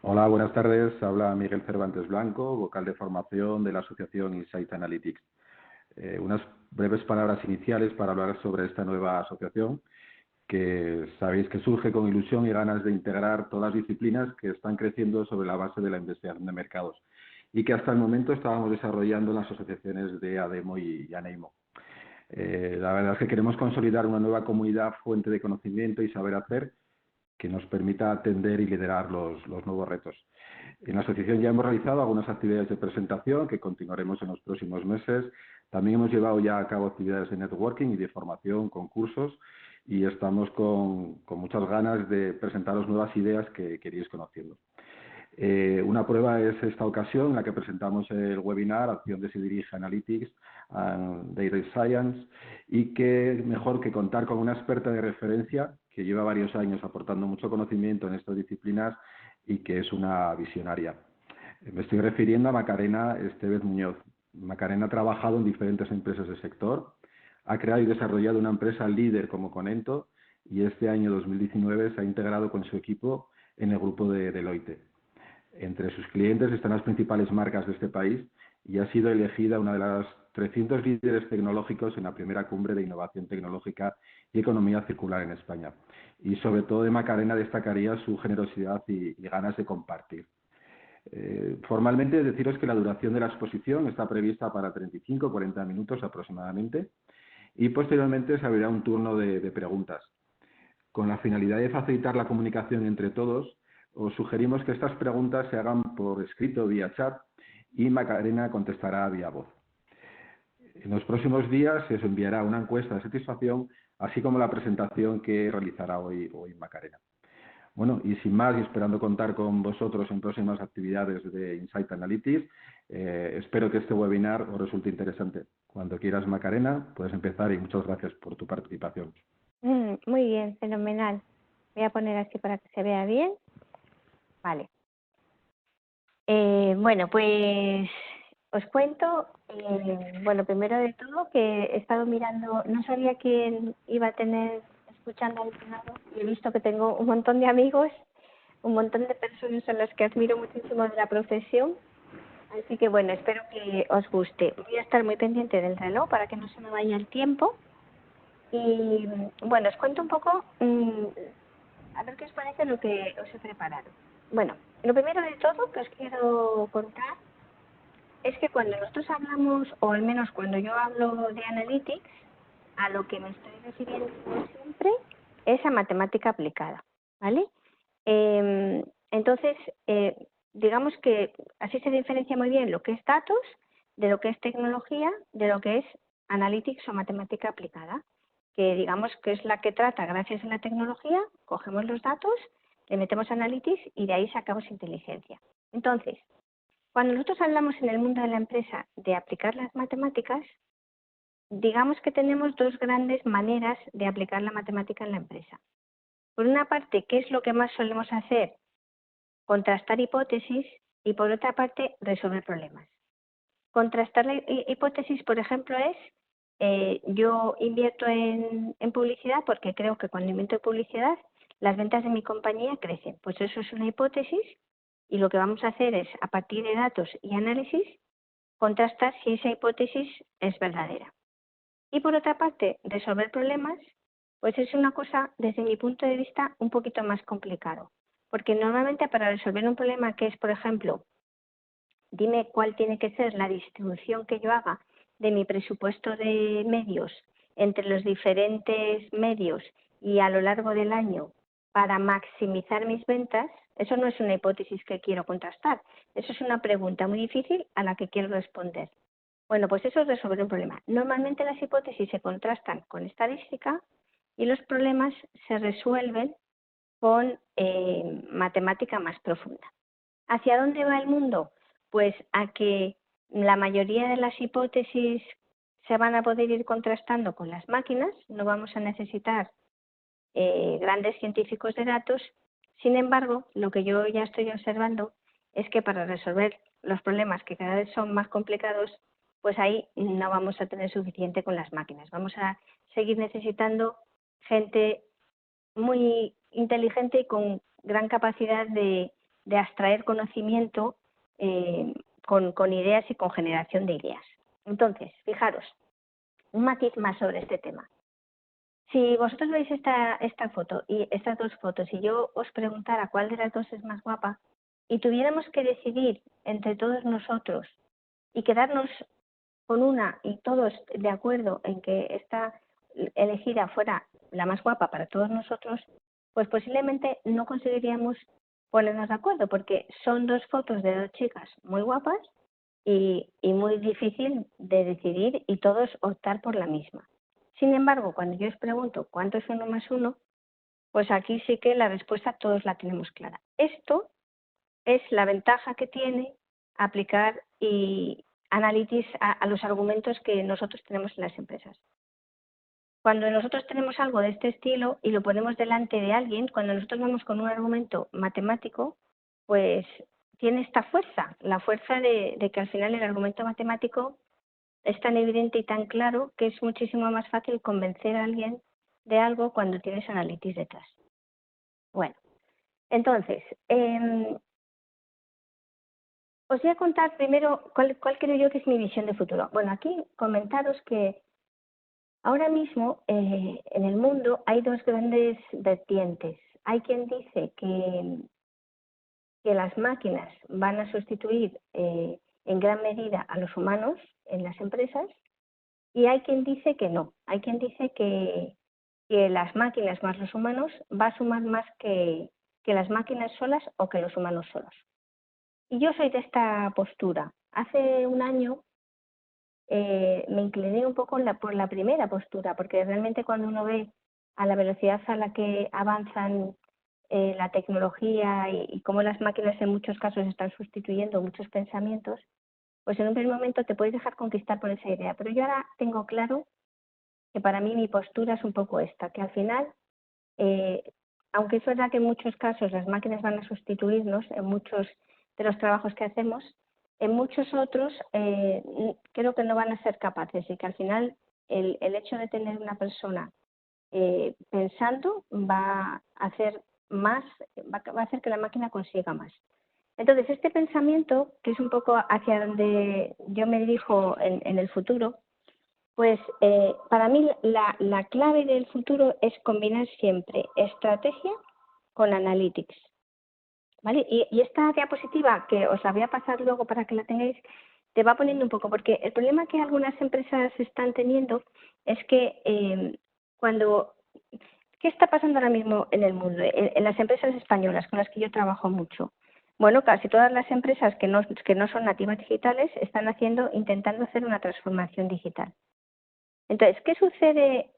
Hola, buenas tardes. Habla Miguel Cervantes Blanco, vocal de formación de la Asociación Insight Analytics. Unas breves palabras iniciales para hablar sobre esta nueva asociación que sabéis que surge con ilusión y ganas de integrar todas las disciplinas que están creciendo sobre la base de la investigación de mercados y que hasta el momento estábamos desarrollando en las asociaciones de ADEMO y ANEIMO. La verdad es que queremos consolidar una nueva comunidad fuente de conocimiento y saber hacer que nos permita atender y liderar los nuevos retos. En la asociación ya hemos realizado algunas actividades de presentación que continuaremos en los próximos meses. También hemos llevado ya a cabo actividades de networking y de formación, concursos, y estamos con muchas ganas de presentaros nuevas ideas que queréis conociendo. Una prueba es esta ocasión en la que presentamos el webinar Hacia dónde se dirige Analytics and Data Science, y que mejor que contar con una experta de referencia que lleva varios años aportando mucho conocimiento en estas disciplinas y que es una visionaria. Me estoy refiriendo a Macarena Estevez Muñoz. Macarena ha trabajado en diferentes empresas del sector, ha creado y desarrollado una empresa líder como Conento y este año 2019 se ha integrado con su equipo en el grupo de Deloitte. Entre sus clientes están las principales marcas de este país y ha sido elegida una de las 300 líderes tecnológicos en la primera cumbre de innovación tecnológica y economía circular en España. Y sobre todo de Macarena destacaría su generosidad y ganas de compartir. Formalmente deciros que la duración de la exposición está prevista para 35 o 40 minutos aproximadamente y posteriormente se abrirá un turno de preguntas. Con la finalidad de facilitar la comunicación entre todos, os sugerimos que estas preguntas se hagan por escrito vía chat y Macarena contestará vía voz. En los próximos días se os enviará una encuesta de satisfacción, así como la presentación que realizará hoy Macarena. Bueno, y sin más, y esperando contar con vosotros en próximas actividades de Insight Analytics, espero que este webinar os resulte interesante. Cuando quieras, Macarena, puedes empezar y muchas gracias por tu participación. Muy bien, fenomenal. Voy a poner así para que se vea bien. Vale. Bueno, pues os cuento, bueno, primero de todo que he estado mirando, no sabía quién iba a tener escuchando al otro lado y he visto que tengo un montón de amigos, un montón de personas a las que admiro muchísimo de la profesión, así que bueno, espero que os guste. Voy a estar muy pendiente del reloj para que no se me vaya el tiempo y bueno, os cuento un poco, a ver qué os parece lo que os he preparado. Bueno, lo primero de todo que os quiero contar es que cuando nosotros hablamos, o al menos cuando yo hablo de analytics, a lo que me estoy refiriendo siempre es a matemática aplicada, ¿vale? Entonces, digamos que así se diferencia muy bien lo que es datos, de lo que es tecnología, de lo que es analytics o matemática aplicada, que digamos que es la que trata, gracias a la tecnología, cogemos los datos, le metemos analytics y de ahí sacamos inteligencia. Entonces, cuando nosotros hablamos en el mundo de la empresa de aplicar las matemáticas, digamos que tenemos dos grandes maneras de aplicar la matemática en la empresa. Por una parte, ¿qué es lo que más solemos hacer? Contrastar hipótesis y por otra parte, resolver problemas. Contrastar la hipótesis, por ejemplo, es yo invierto en publicidad porque creo que cuando invierto en publicidad las ventas de mi compañía crecen. Pues eso es una hipótesis y lo que vamos a hacer es, a partir de datos y análisis, contrastar si esa hipótesis es verdadera. Y por otra parte, resolver problemas, pues es una cosa, desde mi punto de vista, un poquito más complicado. Porque normalmente para resolver un problema que es, por ejemplo, dime cuál tiene que ser la distribución que yo haga de mi presupuesto de medios entre los diferentes medios y a lo largo del año para maximizar mis ventas, eso no es una hipótesis que quiero contrastar, eso es una pregunta muy difícil a la que quiero responder. Bueno, pues eso es resolver un problema. Normalmente las hipótesis se contrastan con estadística y los problemas se resuelven con matemática más profunda. ¿Hacia dónde va el mundo? Pues a que la mayoría de las hipótesis se van a poder ir contrastando con las máquinas, no vamos a necesitar grandes científicos de datos. Sin embargo, lo que yo ya estoy observando es que para resolver los problemas que cada vez son más complicados, pues ahí no vamos a tener suficiente con las máquinas. Vamos a seguir necesitando gente muy inteligente y con gran capacidad de de abstraer conocimiento con ideas y con generación de ideas. Entonces, fijaros, un matiz más sobre este tema. Si vosotros veis esta foto y estas dos fotos y yo os preguntara cuál de las dos es más guapa y tuviéramos que decidir entre todos nosotros y quedarnos con una y todos de acuerdo en que esta elegida fuera la más guapa para todos nosotros, pues posiblemente no conseguiríamos ponernos de acuerdo porque son dos fotos de dos chicas muy guapas y muy difícil de decidir y todos optar por la misma. Sin embargo, cuando yo os pregunto cuánto es 1 más 1, pues aquí sí que la respuesta todos la tenemos clara. Esto es la ventaja que tiene aplicar y Analytics a los argumentos que nosotros tenemos en las empresas. Cuando nosotros tenemos algo de este estilo y lo ponemos delante de alguien, cuando nosotros vamos con un argumento matemático, pues tiene esta fuerza, la fuerza de que al final el argumento matemático es tan evidente y tan claro que es muchísimo más fácil convencer a alguien de algo cuando tienes Analytics detrás. Bueno, entonces, os voy a contar primero cuál creo yo que es mi visión de futuro. Bueno, aquí comentaros que ahora mismo en el mundo hay dos grandes vertientes. Hay quien dice que las máquinas van a sustituir en gran medida a los humanos en las empresas y hay quien dice que no. Hay quien dice que las máquinas más los humanos va a sumar más que las máquinas solas o que los humanos solos. Y yo soy de esta postura. Hace un año me incliné un poco por la primera postura, porque realmente cuando uno ve a la velocidad a la que avanzan la tecnología y cómo las máquinas en muchos casos están sustituyendo muchos pensamientos, pues en un primer momento te puedes dejar conquistar por esa idea. Pero yo ahora tengo claro que para mí mi postura es un poco esta, que al final, aunque es verdad que en muchos casos las máquinas van a sustituirnos en muchos de los trabajos que hacemos, en muchos otros creo que no van a ser capaces y que al final el hecho de tener una persona pensando va a hacer más, va a hacer que la máquina consiga más. Entonces, este pensamiento, que es un poco hacia donde yo me dirijo en el futuro, pues para mí la clave del futuro es combinar siempre estrategia con analytics. ¿Vale? Y esta diapositiva, que os la voy a pasar luego para que la tengáis, te va poniendo un poco, porque el problema que algunas empresas están teniendo es que ¿qué está pasando ahora mismo en el mundo? En las empresas españolas con las que yo trabajo mucho. Bueno, casi todas las empresas que no son nativas digitales están intentando hacer una transformación digital. Entonces, ¿qué sucede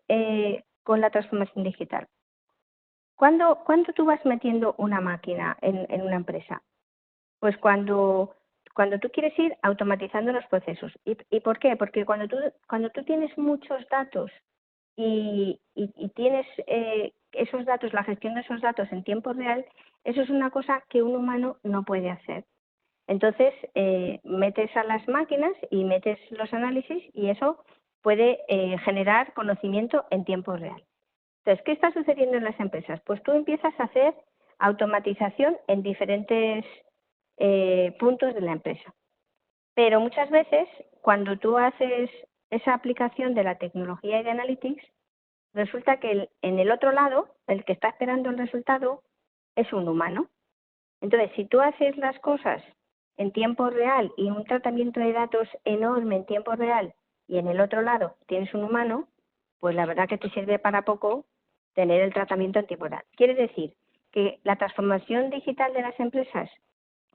con la transformación digital? ¿Cuándo tú vas metiendo una máquina en una empresa? Pues cuando tú quieres ir automatizando los procesos. ¿Y por qué? Porque cuando tú tienes muchos datos y tienes esos datos, la gestión de esos datos en tiempo real, eso es una cosa que un humano no puede hacer. Entonces, metes a las máquinas y metes los análisis y eso puede generar conocimiento en tiempo real. Entonces, ¿qué está sucediendo en las empresas? Pues tú empiezas a hacer automatización en diferentes puntos de la empresa. Pero muchas veces, cuando tú haces esa aplicación de la tecnología y de Analytics, resulta que en el otro lado, el que está esperando el resultado, es un humano. Entonces, si tú haces las cosas en tiempo real y un tratamiento de datos enorme en tiempo real y en el otro lado tienes un humano, pues la verdad que te sirve para poco tener el tratamiento en tiempo real. Quiere decir que la transformación digital de las empresas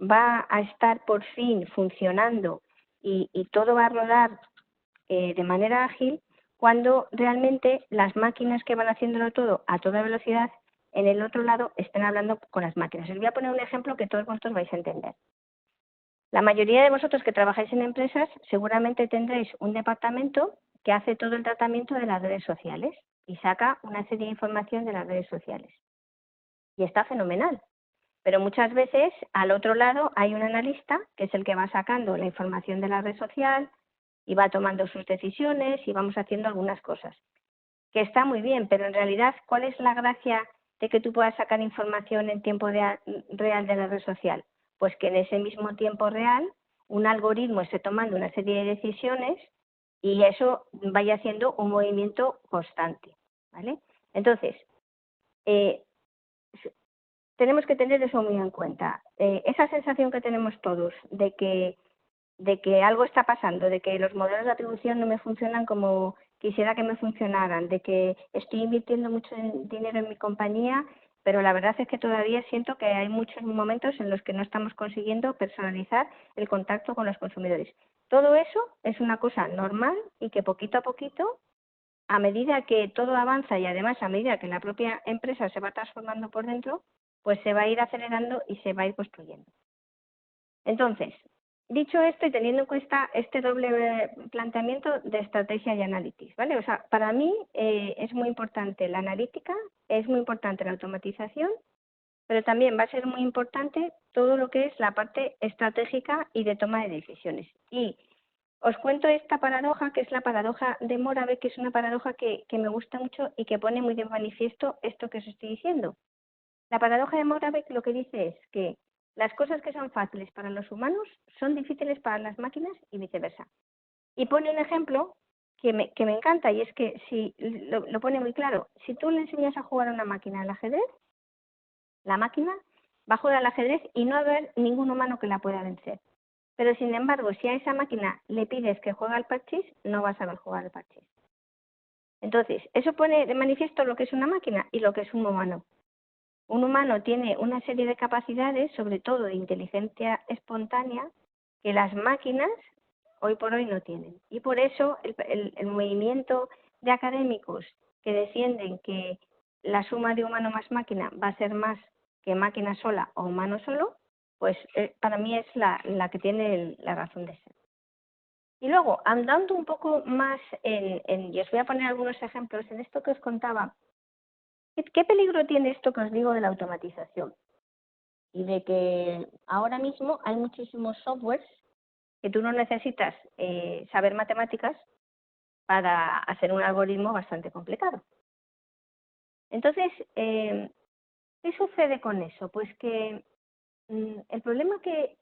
va a estar por fin funcionando y todo va a rodar de manera ágil cuando realmente las máquinas que van haciéndolo todo a toda velocidad en el otro lado estén hablando con las máquinas. Les voy a poner un ejemplo que todos vosotros vais a entender. La mayoría de vosotros que trabajáis en empresas seguramente tendréis un departamento que hace todo el tratamiento de las redes sociales y saca una serie de información de las redes sociales. Y está fenomenal. Pero muchas veces al otro lado hay un analista que es el que va sacando la información de la red social y va tomando sus decisiones y vamos haciendo algunas cosas. Que está muy bien, pero en realidad, ¿cuál es la gracia de que tú puedas sacar información en tiempo real de la red social? Pues que en ese mismo tiempo real un algoritmo esté tomando una serie de decisiones y eso vaya haciendo un movimiento constante, ¿vale? Entonces, tenemos que tener eso muy en cuenta. Esa sensación que tenemos todos de que algo está pasando, de que los modelos de atribución no me funcionan como quisiera que me funcionaran, de que estoy invirtiendo mucho dinero en mi compañía, pero la verdad es que todavía siento que hay muchos momentos en los que no estamos consiguiendo personalizar el contacto con los consumidores. Todo eso es una cosa normal y que poquito a poquito, a medida que todo avanza y además a medida que la propia empresa se va transformando por dentro, pues se va a ir acelerando y se va a ir construyendo. Entonces, dicho esto y teniendo en cuenta este doble planteamiento de estrategia y analytics, ¿vale? O sea, para mí es muy importante la analítica, es muy importante la automatización, pero también va a ser muy importante todo lo que es la parte estratégica y de toma de decisiones. Y os cuento esta paradoja, que es la paradoja de Moravec, que es una paradoja que me gusta mucho y que pone muy de manifiesto esto que os estoy diciendo. La paradoja de Moravec lo que dice es que las cosas que son fáciles para los humanos son difíciles para las máquinas y viceversa. Y pone un ejemplo que me encanta y es que si lo pone muy claro. Si tú le enseñas a jugar a una máquina al ajedrez, la máquina va a jugar al ajedrez y no va a haber ningún humano que la pueda vencer. Pero sin embargo, si a esa máquina le pides que juegue al parchís, no va a saber jugar al parchís. Entonces, eso pone de manifiesto lo que es una máquina y lo que es un humano. Un humano tiene una serie de capacidades, sobre todo de inteligencia espontánea, que las máquinas hoy por hoy no tienen. Y por eso el movimiento de académicos que defienden que la suma de humano más máquina va a ser más que máquina sola o humano solo, pues para mí es la que tiene la razón de ser. Y luego, andando un poco más y os voy a poner algunos ejemplos en esto que os contaba. ¿Qué peligro tiene esto que os digo de la automatización? Y de que ahora mismo hay muchísimos softwares que tú no necesitas saber matemáticas para hacer un algoritmo bastante complicado. Entonces, ¿qué sucede con eso? Pues que el problema que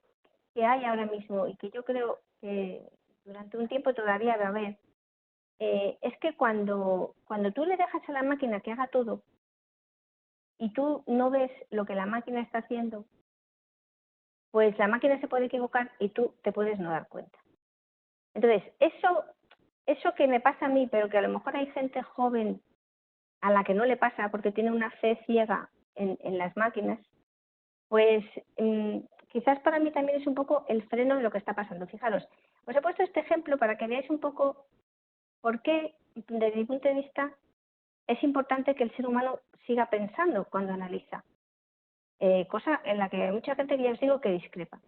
hay ahora mismo y que yo creo que durante un tiempo todavía va a haber, es que cuando tú le dejas a la máquina que haga todo y tú no ves lo que la máquina está haciendo, pues la máquina se puede equivocar y tú te puedes no dar cuenta. Entonces, eso que me pasa a mí, pero que a lo mejor hay gente joven a la que no le pasa porque tiene una fe ciega en las máquinas, pues quizás para mí también es un poco el freno de lo que está pasando. Fijaros, os he puesto este ejemplo para que veáis un poco por qué, desde mi punto de vista, es importante que el ser humano siga pensando cuando analiza, cosa en la que mucha gente, que ya os digo, que discrepa.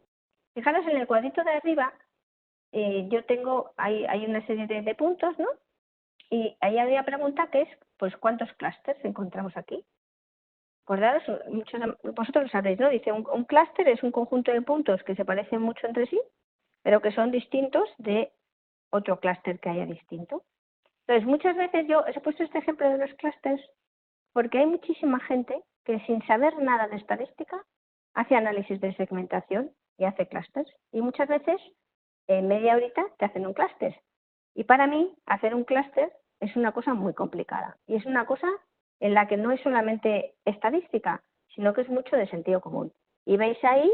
Fijaros en el cuadrito de arriba, yo tengo, hay una serie de puntos, ¿no? Y ahí había pregunta que es, pues, ¿cuántos clústeres encontramos aquí? Acordaros, muchos vosotros lo sabréis, ¿no? Dice, un clúster es un conjunto de puntos que se parecen mucho entre sí, pero que son distintos de otro clúster que haya distinto. Entonces, muchas veces yo os he puesto este ejemplo de los clústeres porque hay muchísima gente que sin saber nada de estadística hace análisis de segmentación y hace clústeres. Y muchas veces en media horita te hacen un clúster. Y para mí, hacer un clúster es una cosa muy complicada. Y es una cosa en la que no es solamente estadística, sino que es mucho de sentido común. Y veis ahí,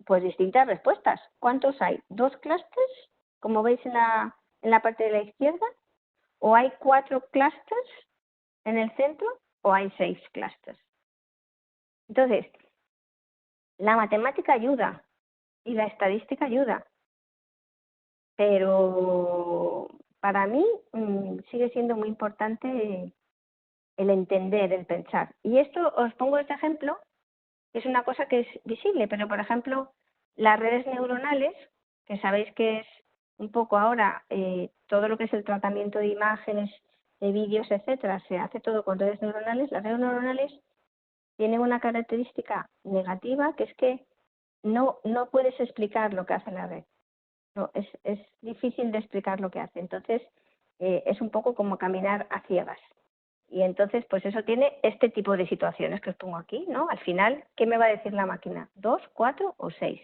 pues, distintas respuestas. ¿Cuántos hay? ¿2 clústeres, como veis en la parte de la izquierda? ¿O hay 4 clústeres en el centro? ¿O hay 6 clústeres? Entonces, la matemática ayuda y la estadística ayuda. Pero para mí sigue siendo muy importante el entender, el pensar. Y esto os pongo este ejemplo, que es una cosa que es visible, pero por ejemplo, las redes neuronales, que sabéis que es un poco ahora todo lo que es el tratamiento de imágenes, de vídeos, etcétera, se hace todo con redes neuronales. Las redes neuronales tienen una característica negativa, que es que no puedes explicar lo que hace la red. No, es difícil de explicar lo que hace. Entonces, es un poco como caminar a ciegas. Y entonces, pues eso tiene este tipo de situaciones que os pongo aquí, ¿no? Al final, ¿qué me va a decir la máquina? ¿2, 4 o 6?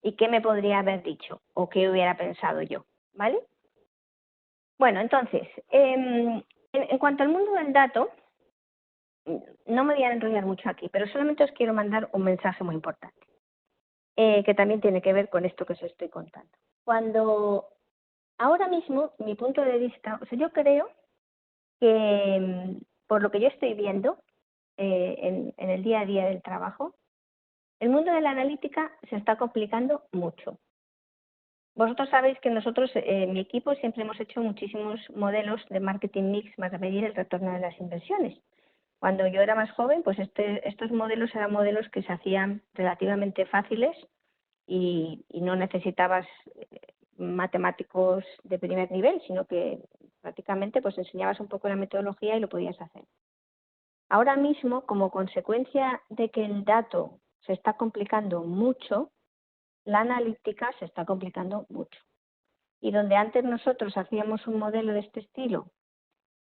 ¿Y qué me podría haber dicho? ¿O qué hubiera pensado yo? ¿Vale? Bueno, entonces, en cuanto al mundo del dato, no me voy a enrollar mucho aquí, pero solamente os quiero mandar un mensaje muy importante, que también tiene que ver con esto que os estoy contando. Cuando ahora mismo, mi punto de vista, o sea, yo creo que por lo que yo estoy viendo en el día a día del trabajo, el mundo de la analítica se está complicando mucho. Vosotros sabéis que nosotros, en mi equipo, siempre hemos hecho muchísimos modelos de marketing mix para medir el retorno de las inversiones. Cuando yo era más joven, pues estos modelos eran modelos que se hacían relativamente fáciles y no necesitabas matemáticos de primer nivel, sino que prácticamente pues enseñabas un poco la metodología y lo podías hacer. Ahora mismo, como consecuencia de que el dato se está complicando mucho, la analítica se está complicando mucho. Y donde antes nosotros hacíamos un modelo de este estilo,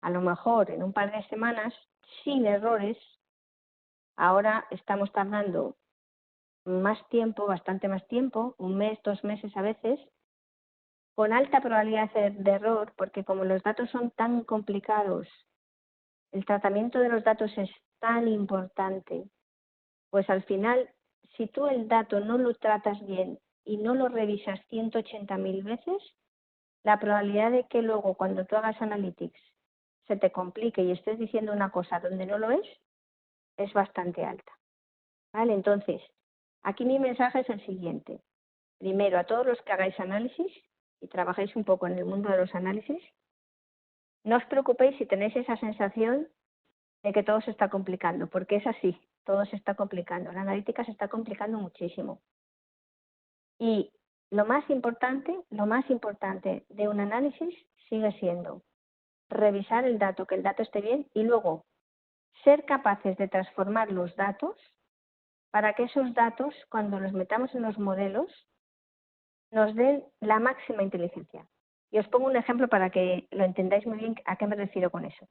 a lo mejor en un par de semanas, sin errores, ahora estamos tardando más tiempo, bastante más tiempo, 1 mes, 2 meses a veces, con alta probabilidad de error, porque como los datos son tan complicados, el tratamiento de los datos es tan importante, pues al final, si tú el dato no lo tratas bien y no lo revisas 180.000 veces, la probabilidad de que luego cuando tú hagas analytics se te complique y estés diciendo una cosa donde no lo es bastante alta. ¿Vale? Entonces, aquí mi mensaje es el siguiente. Primero, a todos los que hagáis análisis y trabajéis un poco en el mundo de los análisis, no os preocupéis si tenéis esa sensación de que todo se está complicando, porque es así, todo se está complicando. La analítica se está complicando muchísimo. Y lo más importante de un análisis sigue siendo revisar el dato, que el dato esté bien, y luego ser capaces de transformar los datos para que esos datos, cuando los metamos en los modelos, nos den la máxima inteligencia. Y os pongo un ejemplo para que lo entendáis muy bien a qué me refiero con eso.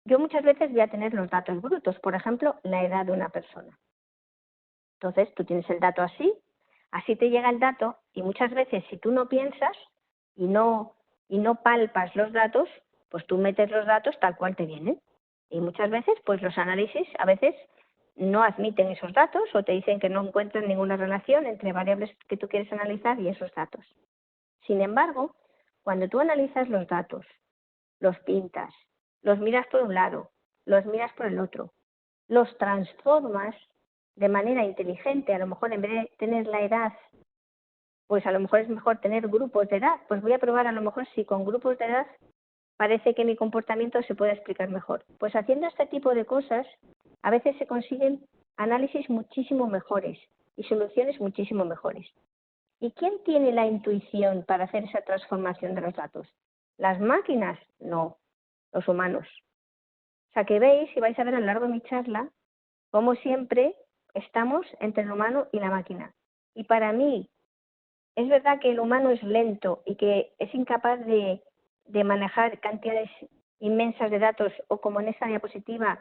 Yo muchas veces voy a tener los datos brutos, por ejemplo, la edad de una persona. Entonces, tú tienes el dato así te llega el dato, y muchas veces si tú no piensas y no palpas los datos, pues tú metes los datos tal cual te vienen. Y muchas veces, pues los análisis a veces no admiten esos datos o te dicen que no encuentran ninguna relación entre variables que tú quieres analizar y esos datos. Sin embargo, cuando tú analizas los datos, los pintas, los miras por un lado, los miras por el otro, los transformas de manera inteligente, a lo mejor en vez de tener la edad, pues a lo mejor es mejor tener grupos de edad, pues voy a probar a lo mejor si con grupos de edad parece que mi comportamiento se puede explicar mejor. Pues haciendo este tipo de cosas, a veces se consiguen análisis muchísimo mejores y soluciones muchísimo mejores. ¿Y quién tiene la intuición para hacer esa transformación de los datos? ¿Las máquinas? No, los humanos. O sea que veis, y vais a ver a lo largo de mi charla, como siempre estamos entre el humano y la máquina. Y para mí, es verdad que el humano es lento y que es incapaz de manejar cantidades inmensas de datos, o como en esta diapositiva,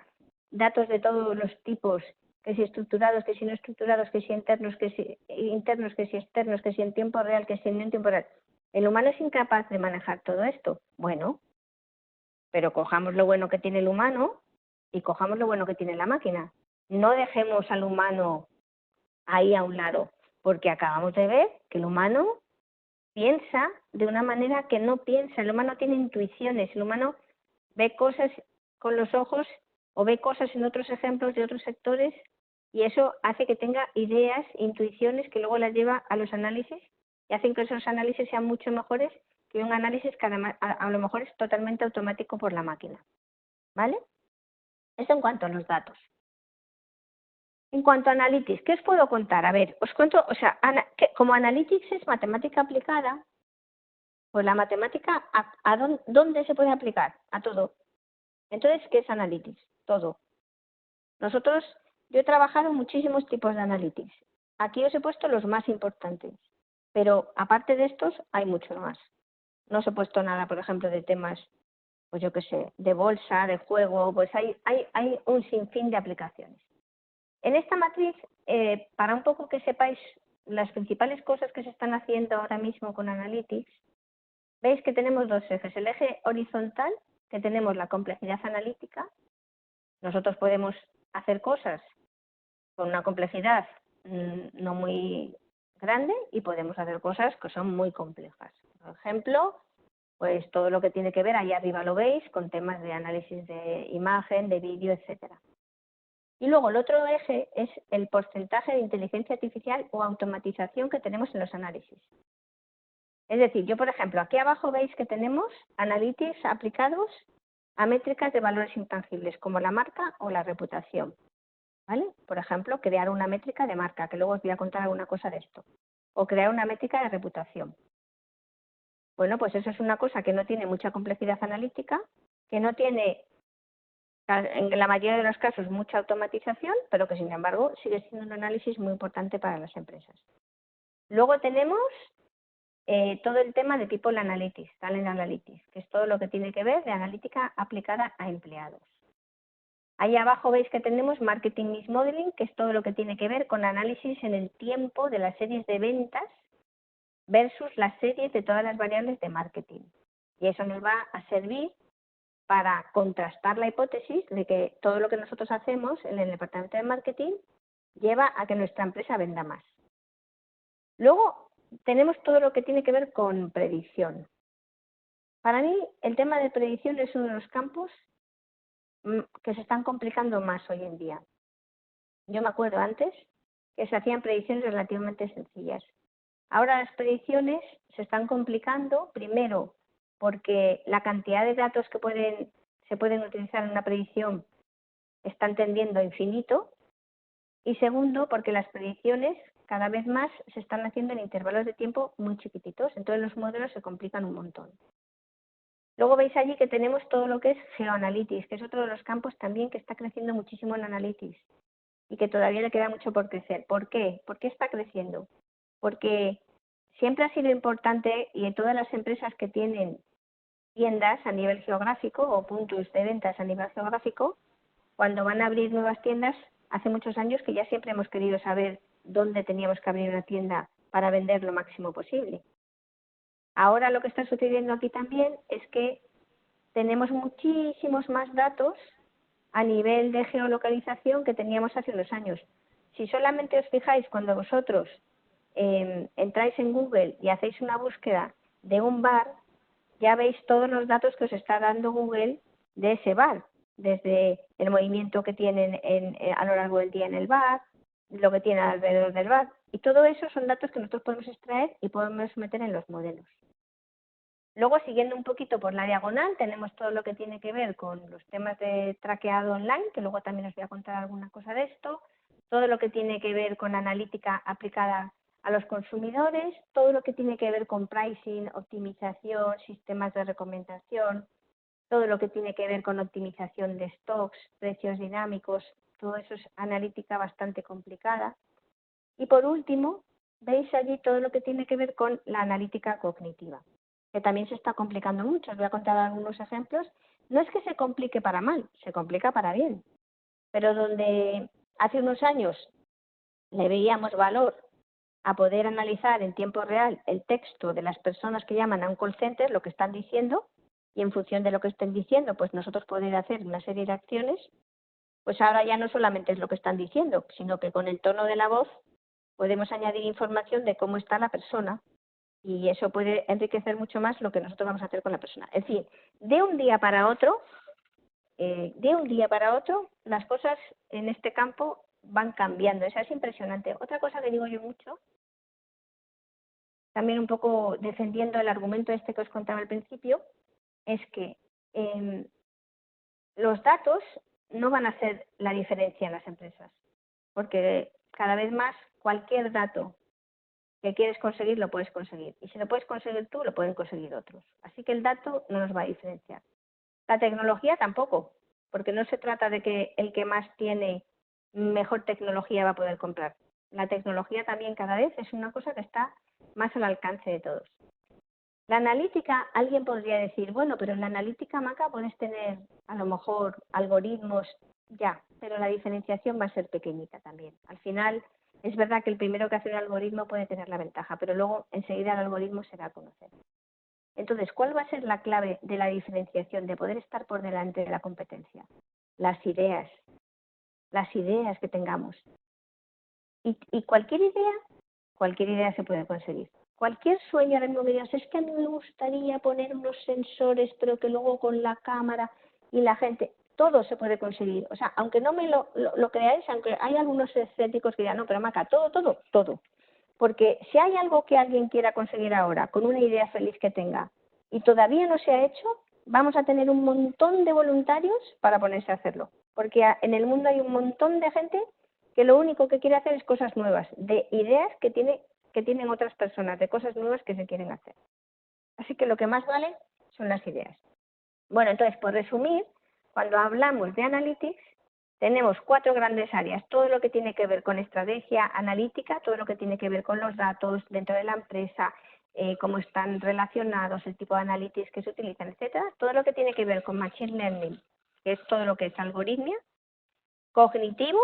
datos de todos los tipos, que si estructurados, que si no estructurados, que si internos, que si externos, que si en tiempo real, que si no en tiempo real. El humano es incapaz de manejar todo esto. Bueno, pero cojamos lo bueno que tiene el humano y cojamos lo bueno que tiene la máquina. No dejemos al humano ahí a un lado, porque acabamos de ver que el humano piensa de una manera que no piensa. El humano tiene intuiciones, el humano ve cosas con los ojos o ve cosas en otros ejemplos de otros sectores, y eso hace que tenga ideas, intuiciones que luego las lleva a los análisis y hacen que esos análisis sean mucho mejores que un análisis que a lo mejor es totalmente automático por la máquina. ¿Vale? Eso en cuanto a los datos. En cuanto a Analytics, ¿qué os puedo contar? A ver, os cuento, o sea, como Analytics es matemática aplicada, pues la matemática, ¿dónde se puede aplicar? A todo. Entonces, ¿qué es Analytics? Todo. Yo he trabajado en muchísimos tipos de Analytics. Aquí os he puesto los más importantes, pero aparte de estos hay mucho más. No os he puesto nada, por ejemplo, de temas pues yo qué sé, de bolsa, de juego, pues hay un sinfín de aplicaciones. En esta matriz, para un poco que sepáis las principales cosas que se están haciendo ahora mismo con Analytics, veis que tenemos dos ejes. El eje horizontal, que tenemos la complejidad analítica. Nosotros podemos hacer cosas con una complejidad no muy grande y podemos hacer cosas que son muy complejas. Por ejemplo, pues todo lo que tiene que ver, ahí arriba lo veis, con temas de análisis de imagen, de vídeo, etcétera. Y luego el otro eje es el porcentaje de inteligencia artificial o automatización que tenemos en los análisis. Es decir, yo por ejemplo, aquí abajo veis que tenemos analytics aplicados a métricas de valores intangibles, como la marca o la reputación. ¿Vale? Por ejemplo, crear una métrica de marca, que luego os voy a contar alguna cosa de esto. O crear una métrica de reputación. Bueno, pues eso es una cosa que no tiene mucha complejidad analítica, que no tiene, en la mayoría de los casos, mucha automatización, pero que sin embargo sigue siendo un análisis muy importante para las empresas. Luego tenemos todo el tema de People Analytics, Talent Analytics, que es todo lo que tiene que ver de analítica aplicada a empleados. Ahí abajo veis que tenemos Marketing Mix Modeling, que es todo lo que tiene que ver con análisis en el tiempo de las series de ventas versus las series de todas las variables de marketing. Y eso nos va a servir para contrastar la hipótesis de que todo lo que nosotros hacemos en el departamento de marketing lleva a que nuestra empresa venda más. Luego tenemos todo lo que tiene que ver con predicción. Para mí el tema de predicción es uno de los campos que se están complicando más hoy en día. Yo me acuerdo antes que se hacían predicciones relativamente sencillas. Ahora las predicciones se están complicando, primero porque la cantidad de datos que se pueden utilizar en una predicción están tendiendo a infinito, y segundo porque las predicciones cada vez más se están haciendo en intervalos de tiempo muy chiquititos, entonces los modelos se complican un montón. Luego veis allí que tenemos todo lo que es Geoanalytics, que es otro de los campos también que está creciendo muchísimo en Analytics y que todavía le queda mucho por crecer. ¿Por qué? ¿Por qué está creciendo? Porque siempre ha sido importante, y en todas las empresas que tienen tiendas a nivel geográfico o puntos de ventas a nivel geográfico, cuando van a abrir nuevas tiendas, hace muchos años que ya siempre hemos querido saber dónde teníamos que abrir una tienda para vender lo máximo posible. Ahora lo que está sucediendo aquí también es que tenemos muchísimos más datos a nivel de geolocalización que teníamos hace unos años. Si solamente os fijáis cuando vosotros entráis en Google y hacéis una búsqueda de un bar, ya veis todos los datos que os está dando Google de ese bar, desde el movimiento que tienen a lo largo del día en el bar, lo que tienen alrededor del bar, y todo eso son datos que nosotros podemos extraer y podemos meter en los modelos. Luego, siguiendo un poquito por la diagonal, tenemos todo lo que tiene que ver con los temas de traqueado online, que luego también os voy a contar alguna cosa de esto, todo lo que tiene que ver con analítica aplicada a los consumidores, todo lo que tiene que ver con pricing, optimización, sistemas de recomendación, todo lo que tiene que ver con optimización de stocks, precios dinámicos, todo eso es analítica bastante complicada. Y por último, veis allí todo lo que tiene que ver con la analítica cognitiva, que también se está complicando mucho. Os voy a contar algunos ejemplos. No es que se complique para mal, se complica para bien. Pero donde hace unos años le veíamos valor a poder analizar en tiempo real el texto de las personas que llaman a un call center, lo que están diciendo, y en función de lo que estén diciendo, pues nosotros poder hacer una serie de acciones, pues ahora ya no solamente es lo que están diciendo, sino que con el tono de la voz podemos añadir información de cómo está la persona, y eso puede enriquecer mucho más lo que nosotros vamos a hacer con la persona. Es decir, de un día para otro, las cosas en este campo van cambiando. Eso es impresionante. Otra cosa que digo yo mucho, también un poco defendiendo el argumento este que os contaba al principio, es que los datos no van a hacer la diferencia en las empresas, porque cada vez más cualquier dato que quieres conseguir, lo puedes conseguir. Y si lo puedes conseguir tú, lo pueden conseguir otros. Así que el dato no nos va a diferenciar. La tecnología tampoco, porque no se trata de que el que más tiene mejor tecnología va a poder comprar. La tecnología también cada vez es una cosa que está más al alcance de todos. La analítica, alguien podría decir, bueno, pero en la analítica Maca puedes tener a lo mejor algoritmos, ya, pero la diferenciación va a ser pequeñita también. Al final, es verdad que el primero que hace un algoritmo puede tener la ventaja, pero luego enseguida el algoritmo se da a conocer. Entonces, ¿cuál va a ser la clave de la diferenciación, de poder estar por delante de la competencia? Las ideas que tengamos. Y cualquier idea se puede conseguir. Cualquier sueño ahora mismo que digas, es que a mí me gustaría poner unos sensores, pero que luego con la cámara y la gente, todo se puede conseguir. O sea, aunque no me lo creáis, aunque hay algunos escépticos que dirán, no, pero Maca, todo. Porque si hay algo que alguien quiera conseguir ahora, con una idea feliz que tenga, y todavía no se ha hecho, vamos a tener un montón de voluntarios para ponerse a hacerlo. Porque en el mundo hay un montón de gente que lo único que quiere hacer es cosas nuevas, de ideas que tienen otras personas, de cosas nuevas que se quieren hacer. Así que lo que más vale son las ideas. Bueno, entonces, por resumir, cuando hablamos de Analytics, tenemos 4 grandes áreas. Todo lo que tiene que ver con estrategia analítica, todo lo que tiene que ver con los datos dentro de la empresa, cómo están relacionados, el tipo de analytics que se utilizan, etcétera. Todo lo que tiene que ver con machine learning, que es todo lo que es algoritmia. Cognitivo,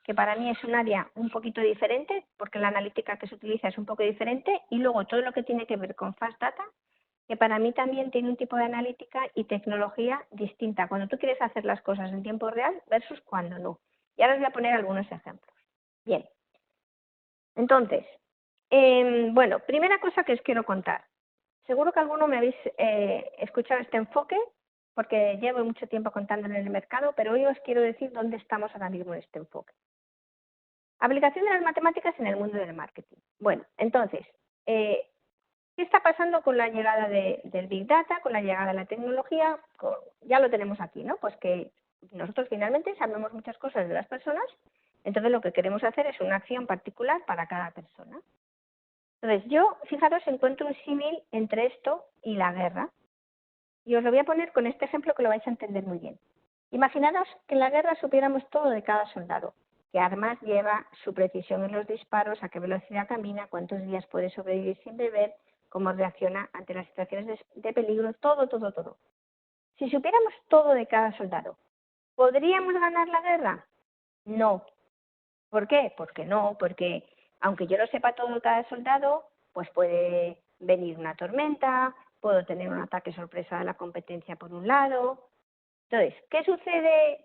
que para mí es un área un poquito diferente, porque la analítica que se utiliza es un poco diferente. Y luego todo lo que tiene que ver con fast data, que para mí también tiene un tipo de analítica y tecnología distinta, cuando tú quieres hacer las cosas en tiempo real versus cuando no. Y ahora os voy a poner algunos ejemplos. Bien, entonces, bueno, primera cosa que os quiero contar. Seguro que alguno me habéis escuchado este enfoque, porque llevo mucho tiempo contándolo en el mercado, pero hoy os quiero decir dónde estamos ahora mismo en este enfoque. Aplicación de las matemáticas en el mundo del marketing. Bueno, entonces, ¿qué está pasando con la llegada del Big Data, con la llegada de la tecnología? Ya lo tenemos aquí, ¿no? Pues que nosotros finalmente sabemos muchas cosas de las personas, entonces lo que queremos hacer es una acción particular para cada persona. Entonces yo, fijaros, encuentro un símil entre esto y la guerra. Y os lo voy a poner con este ejemplo que lo vais a entender muy bien. Imaginaros que en la guerra supiéramos todo de cada soldado. Qué armas lleva, su precisión en los disparos, a qué velocidad camina, cuántos días puede sobrevivir sin beber, cómo reacciona ante las situaciones de peligro, todo. Si supiéramos todo de cada soldado, ¿podríamos ganar la guerra? No. ¿Por qué? Porque aunque yo lo sepa todo de cada soldado, pues puede venir una tormenta, puedo tener un ataque sorpresa de la competencia por un lado. Entonces, ¿qué sucede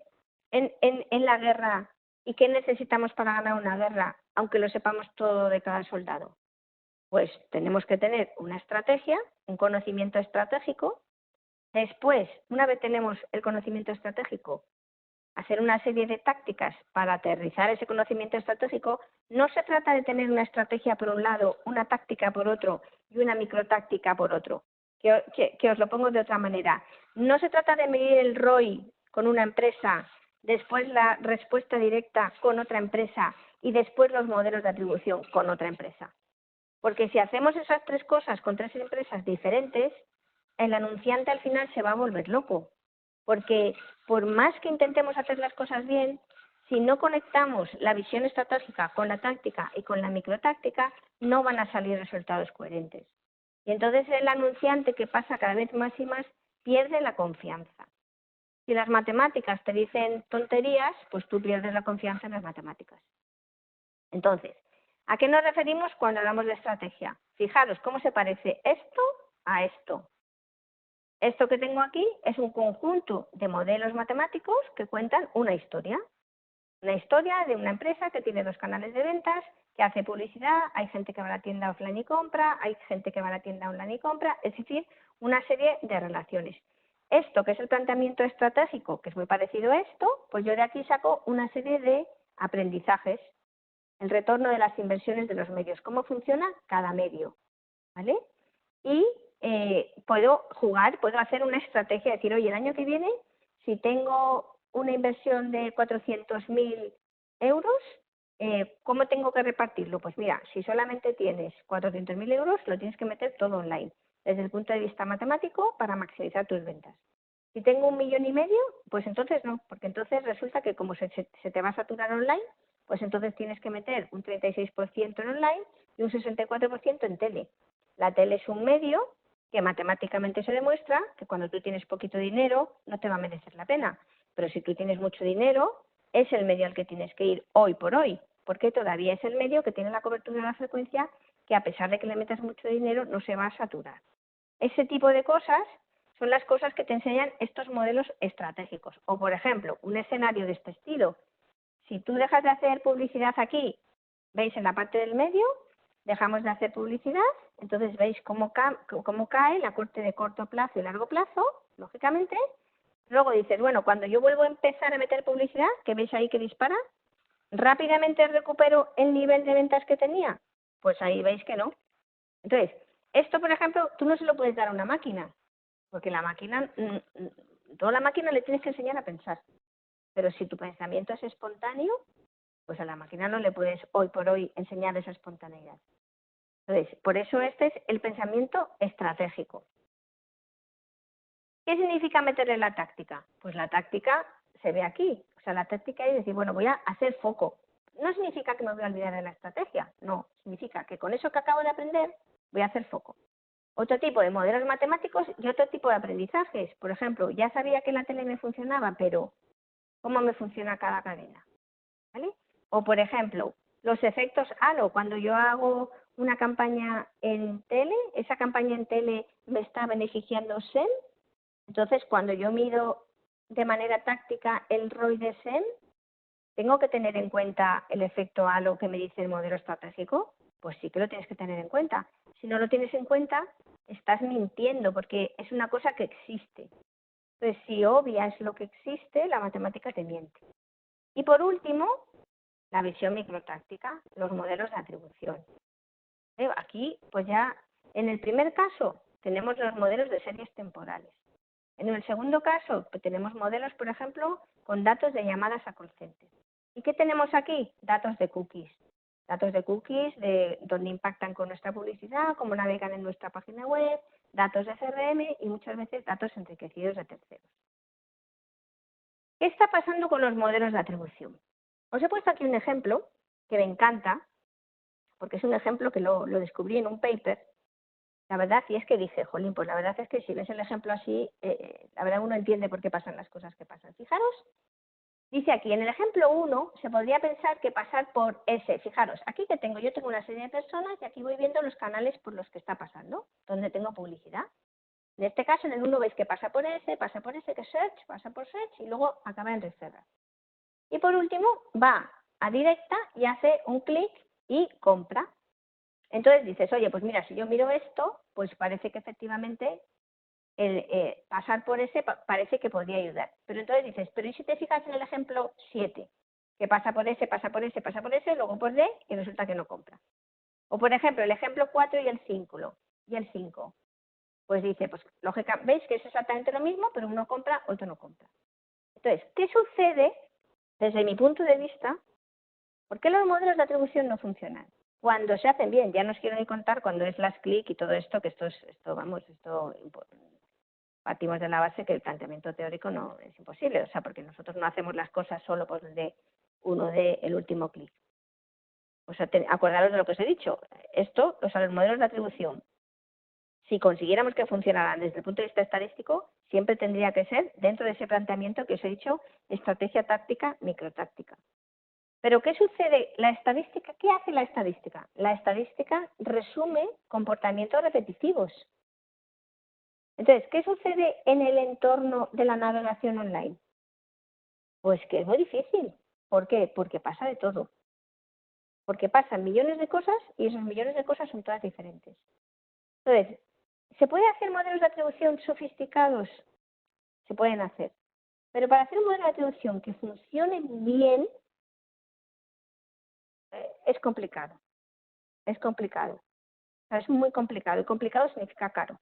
en la guerra y qué necesitamos para ganar una guerra, aunque lo sepamos todo de cada soldado? Pues tenemos que tener una estrategia, un conocimiento estratégico. Después, una vez tenemos el conocimiento estratégico, hacer una serie de tácticas para aterrizar ese conocimiento estratégico. No se trata de tener una estrategia por un lado, una táctica por otro y una microtáctica por otro. Que os lo pongo de otra manera. No se trata de medir el ROI con una empresa, después la respuesta directa con otra empresa y después los modelos de atribución con otra empresa. Porque si hacemos esas 3 cosas con 3 empresas diferentes, el anunciante al final se va a volver loco. Porque por más que intentemos hacer las cosas bien, si no conectamos la visión estratégica con la táctica y con la microtáctica, no van a salir resultados coherentes. Y entonces el anunciante, que pasa cada vez más y más, pierde la confianza. Si las matemáticas te dicen tonterías, pues tú pierdes la confianza en las matemáticas. Entonces, ¿a qué nos referimos cuando hablamos de estrategia? Fijaros cómo se parece esto a esto. Esto que tengo aquí es un conjunto de modelos matemáticos que cuentan una historia. Una historia de una empresa que tiene 2 canales de ventas, que hace publicidad, hay gente que va a la tienda offline y compra, hay gente que va a la tienda online y compra, es decir, una serie de relaciones. Esto, que es el planteamiento estratégico, que es muy parecido a esto, pues yo de aquí saco una serie de aprendizajes. El retorno de las inversiones de los medios, cómo funciona cada medio, ¿vale? Y puedo hacer una estrategia, decir, oye, el año que viene, si tengo una inversión de 400.000 euros, ¿cómo tengo que repartirlo? Pues mira, si solamente tienes 400.000 euros, lo tienes que meter todo online, desde el punto de vista matemático, para maximizar tus ventas. Si tengo 1,5 millones, pues entonces no, porque entonces resulta que como se te va a saturar online, pues entonces tienes que meter un 36% en online y un 64% en tele. La tele es un medio, que matemáticamente se demuestra que cuando tú tienes poquito dinero no te va a merecer la pena. Pero si tú tienes mucho dinero, es el medio al que tienes que ir hoy por hoy, porque todavía es el medio que tiene la cobertura de la frecuencia que a pesar de que le metas mucho dinero no se va a saturar. Ese tipo de cosas son las cosas que te enseñan estos modelos estratégicos. O, por ejemplo, un escenario de este estilo. Si tú dejas de hacer publicidad aquí, veis en la parte del medio, dejamos de hacer publicidad, entonces veis cómo cae la corte de corto plazo y largo plazo, lógicamente. Luego dices, bueno, cuando yo vuelvo a empezar a meter publicidad, que veis ahí que dispara, ¿rápidamente recupero el nivel de ventas que tenía? Pues ahí veis que no. Entonces, esto, por ejemplo, tú no se lo puedes dar a una máquina, porque la máquina, toda la máquina le tienes que enseñar a pensar. Pero si tu pensamiento es espontáneo, pues a la máquina no le puedes hoy por hoy enseñar esa espontaneidad. Entonces, por eso este es el pensamiento estratégico. ¿Qué significa meterle la táctica? Pues la táctica se ve aquí. O sea, la táctica es decir, bueno, voy a hacer foco. No significa que me voy a olvidar de la estrategia, no. Significa que con eso que acabo de aprender voy a hacer foco. Otro tipo de modelos matemáticos y otro tipo de aprendizajes. Por ejemplo, ya sabía que la tele me funcionaba, pero ¿cómo me funciona cada cadena? ¿Vale? O, por ejemplo, los efectos halo. Cuando yo hago una campaña en tele, esa campaña en tele me está beneficiando SEM. Entonces, cuando yo mido de manera táctica el ROI de SEM, ¿tengo que tener en cuenta el efecto halo que me dice el modelo estratégico? Pues sí que lo tienes que tener en cuenta. Si no lo tienes en cuenta, estás mintiendo porque es una cosa que existe. Entonces, si obvias lo que existe, la matemática te miente. Y por último, la visión microtáctica, los modelos de atribución. Aquí, pues ya, en el primer caso, tenemos los modelos de series temporales. En el segundo caso, pues tenemos modelos, por ejemplo, con datos de llamadas a call center. ¿Y qué tenemos aquí? Datos de cookies. Datos de cookies de dónde impactan con nuestra publicidad, cómo navegan en nuestra página web, datos de CRM y muchas veces datos enriquecidos de terceros. ¿Qué está pasando con los modelos de atribución? Os he puesto aquí un ejemplo que me encanta, porque es un ejemplo que lo descubrí en un paper. La verdad, y es que dije, jolín, pues la verdad es que si ves el ejemplo así, la verdad uno entiende por qué pasan las cosas que pasan. Fijaros, dice aquí, en el ejemplo 1 se podría pensar que pasar por S. Fijaros, aquí que tengo, yo tengo una serie de personas y aquí voy viendo los canales por los que está pasando, donde tengo publicidad. En este caso, en el 1 veis que pasa por S, que search, pasa por search y luego acaba en reserva. Y por último, va a directa y hace un clic y compra. Entonces dices, oye, pues mira, si yo miro esto, pues parece que efectivamente el pasar por ese parece que podría ayudar. Pero entonces dices, pero ¿y si te fijas en el ejemplo 7? Que pasa por ese, luego por D y resulta que no compra. O por ejemplo, el ejemplo 4 y el 5. Pues dice, pues lógica, veis que es exactamente lo mismo, pero uno compra, otro no compra. Entonces, ¿qué sucede desde mi punto de vista? ¿Por qué los modelos de atribución no funcionan? Cuando se hacen bien, ya no os quiero ni contar cuando es las clic y todo esto, que esto partimos de la base que el planteamiento teórico no es imposible, o sea, porque nosotros no hacemos las cosas solo por donde uno dé el último clic. O sea, acordaros de lo que os he dicho. Esto, o sea, los modelos de atribución, si consiguiéramos que funcionaran desde el punto de vista estadístico, siempre tendría que ser dentro de ese planteamiento que os he dicho, estrategia táctica, microtáctica. Pero ¿qué sucede? La estadística, ¿qué hace la estadística? La estadística resume comportamientos repetitivos. Entonces, ¿qué sucede en el entorno de la navegación online? Pues que es muy difícil. ¿Por qué? Porque pasa de todo. Porque pasan millones de cosas y esos millones de cosas son todas diferentes. Entonces, ¿se puede hacer modelos de atribución sofisticados? Se pueden hacer. Pero para hacer un modelo de atribución que funcione bien, es complicado. Es complicado. O sea, es muy complicado. Y complicado significa caro.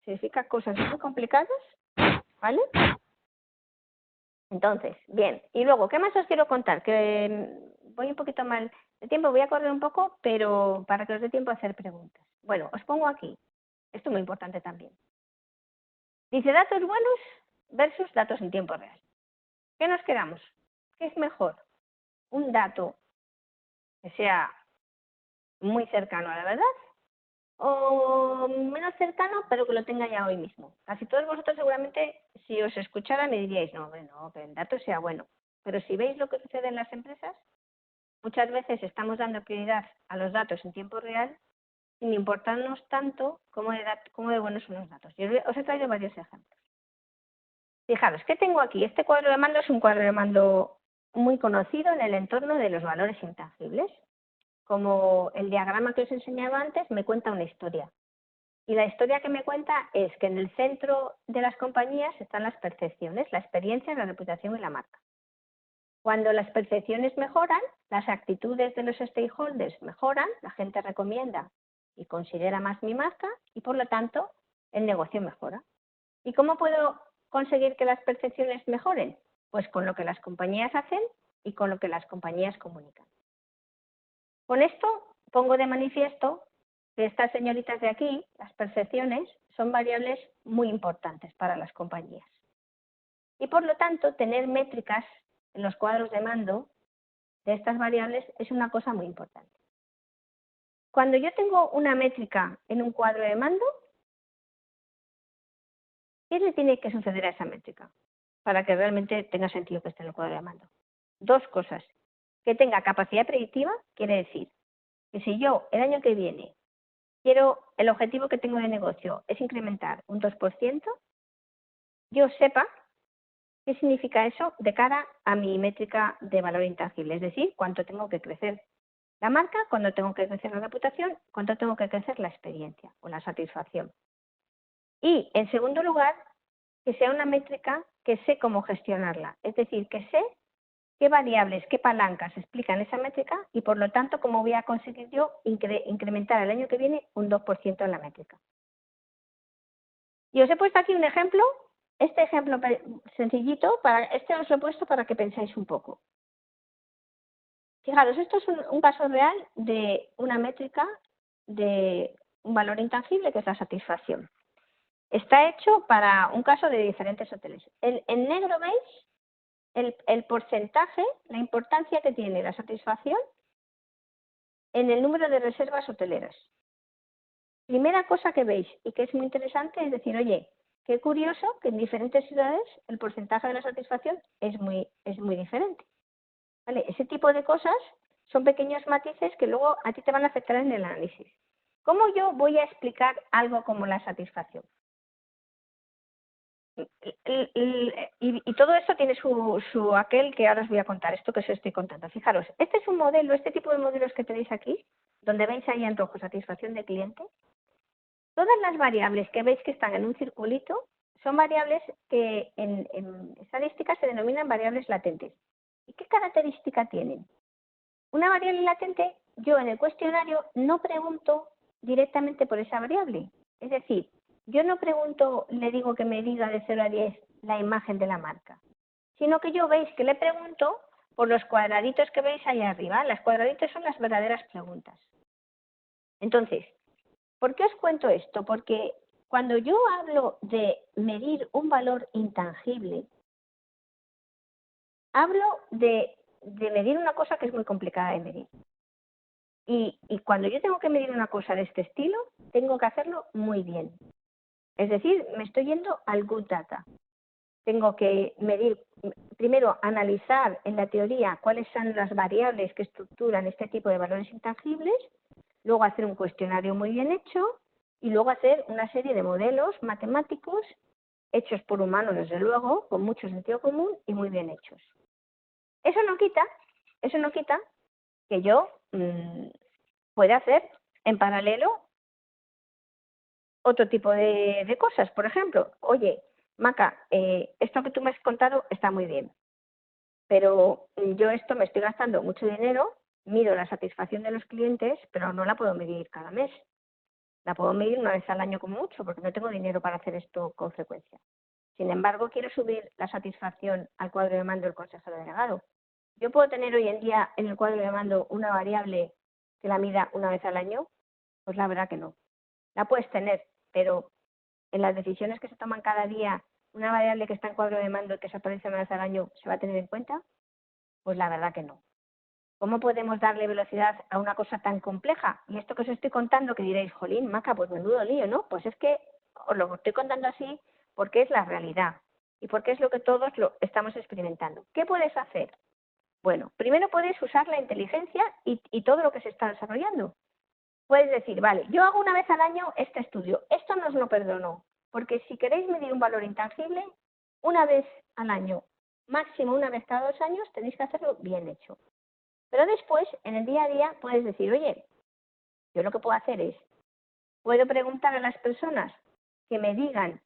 Significa cosas muy complicadas, ¿vale? Entonces, bien. Y luego, ¿qué más os quiero contar? Que voy un poquito mal de tiempo, voy a correr un poco, pero para que os dé tiempo a hacer preguntas. Bueno, os pongo aquí. Esto es muy importante también. Dice datos buenos versus datos en tiempo real. ¿Qué nos quedamos? ¿Qué es mejor? ¿Un dato que sea muy cercano a la verdad o menos cercano, pero que lo tenga ya hoy mismo. Casi todos vosotros seguramente, si os escuchara, me diríais, no, hombre, no, que el dato sea bueno. Pero si veis lo que sucede en las empresas, muchas veces estamos dando prioridad a los datos en tiempo real sin importarnos tanto cómo de buenos son los datos. Yo os he traído varios ejemplos. Fijaros, ¿qué tengo aquí? Este cuadro de mando es un cuadro de mando muy conocido en el entorno de los valores intangibles. Como el diagrama que os enseñaba antes, me cuenta una historia. Y la historia que me cuenta es que en el centro de las compañías están las percepciones, la experiencia, la reputación y la marca. Cuando las percepciones mejoran, las actitudes de los stakeholders mejoran, la gente recomienda y considera más mi marca y por lo tanto el negocio mejora. ¿Y cómo puedo conseguir que las percepciones mejoren? Pues con lo que las compañías hacen y con lo que las compañías comunican. Con esto pongo de manifiesto que estas señoritas de aquí, las percepciones, son variables muy importantes para las compañías. Y por lo tanto, tener métricas en los cuadros de mando de estas variables es una cosa muy importante. Cuando yo tengo una métrica en un cuadro de mando, ¿qué le tiene que suceder a esa métrica para que realmente tenga sentido que esté en el cuadro de mando? Dos cosas. Que tenga capacidad predictiva, quiere decir que si yo el año que viene el objetivo que tengo de negocio es incrementar un 2%, yo sepa qué significa eso de cara a mi métrica de valor intangible, es decir, cuánto tengo que crecer la marca, cuánto tengo que crecer la reputación, cuánto tengo que crecer la experiencia o la satisfacción. Y, en segundo lugar, que sea una métrica que sé cómo gestionarla, es decir, que sé qué variables, qué palancas explican esa métrica y, por lo tanto, cómo voy a conseguir yo incrementar el año que viene un 2% en la métrica. Y os he puesto aquí un ejemplo, este ejemplo sencillito, este os lo he puesto para que pensáis un poco. Fijaros, esto es un caso real de una métrica de un valor intangible que es la satisfacción. Está hecho para un caso de diferentes hoteles. En negro veis el porcentaje, la importancia que tiene la satisfacción en el número de reservas hoteleras. Primera cosa que veis y que es muy interesante es decir, oye, qué curioso que en diferentes ciudades el porcentaje de la satisfacción es muy diferente. ¿Vale? Ese tipo de cosas son pequeños matices que luego a ti te van a afectar en el análisis. ¿Cómo yo voy a explicar algo como la satisfacción? Y todo esto tiene su aquel que ahora os voy a contar, esto que os estoy contando. Fijaros, este es un modelo, este tipo de modelos que tenéis aquí, donde veis ahí en rojo satisfacción de cliente. Todas las variables que veis que están en un circulito son variables que en estadística se denominan variables latentes. ¿Y qué característica tienen? Una variable latente, yo en el cuestionario no pregunto directamente por esa variable. Es decir, yo no pregunto, le digo que me diga de 0 a 10 la imagen de la marca, sino que yo veis que le pregunto por los cuadraditos que veis ahí arriba. Las cuadraditos son las verdaderas preguntas. Entonces, ¿por qué os cuento esto? Porque cuando yo hablo de medir un valor intangible, hablo de medir una cosa que es muy complicada de medir. Y cuando yo tengo que medir una cosa de este estilo, tengo que hacerlo muy bien. Es decir, me estoy yendo al good data. Tengo que medir, primero analizar en la teoría cuáles son las variables que estructuran este tipo de valores intangibles, luego hacer un cuestionario muy bien hecho y luego hacer una serie de modelos matemáticos hechos por humanos, desde luego, con mucho sentido común y muy bien hechos. Eso no quita que yo pueda hacer en paralelo otro tipo de cosas. Por ejemplo, oye, Maca, esto que tú me has contado está muy bien, pero yo esto me estoy gastando mucho dinero, mido la satisfacción de los clientes, pero no la puedo medir cada mes. La puedo medir una vez al año como mucho, porque no tengo dinero para hacer esto con frecuencia. Sin embargo, quiero subir la satisfacción al cuadro de mando del consejero delegado. ¿Yo puedo tener hoy en día en el cuadro de mando una variable que la mida una vez al año? Pues la verdad que no. La puedes tener, pero en las decisiones que se toman cada día, una variable que está en cuadro de mando y que se aparece una vez al año, ¿se va a tener en cuenta? Pues la verdad que no. ¿Cómo podemos darle velocidad a una cosa tan compleja? Y esto que os estoy contando, que diréis, jolín, Maca, pues menudo lío, ¿no? Pues es que os lo estoy contando así porque es la realidad y porque es lo que todos lo estamos experimentando. ¿Qué puedes hacer? Bueno, primero puedes usar la inteligencia y todo lo que se está desarrollando. Puedes decir, vale, yo hago una vez al año este estudio, esto no os lo perdono, porque si queréis medir un valor intangible, una vez al año, máximo una vez cada 2 años, tenéis que hacerlo bien hecho. Pero después, en el día a día, puedes decir, oye, yo lo que puedo hacer es, puedo preguntar a las personas que me digan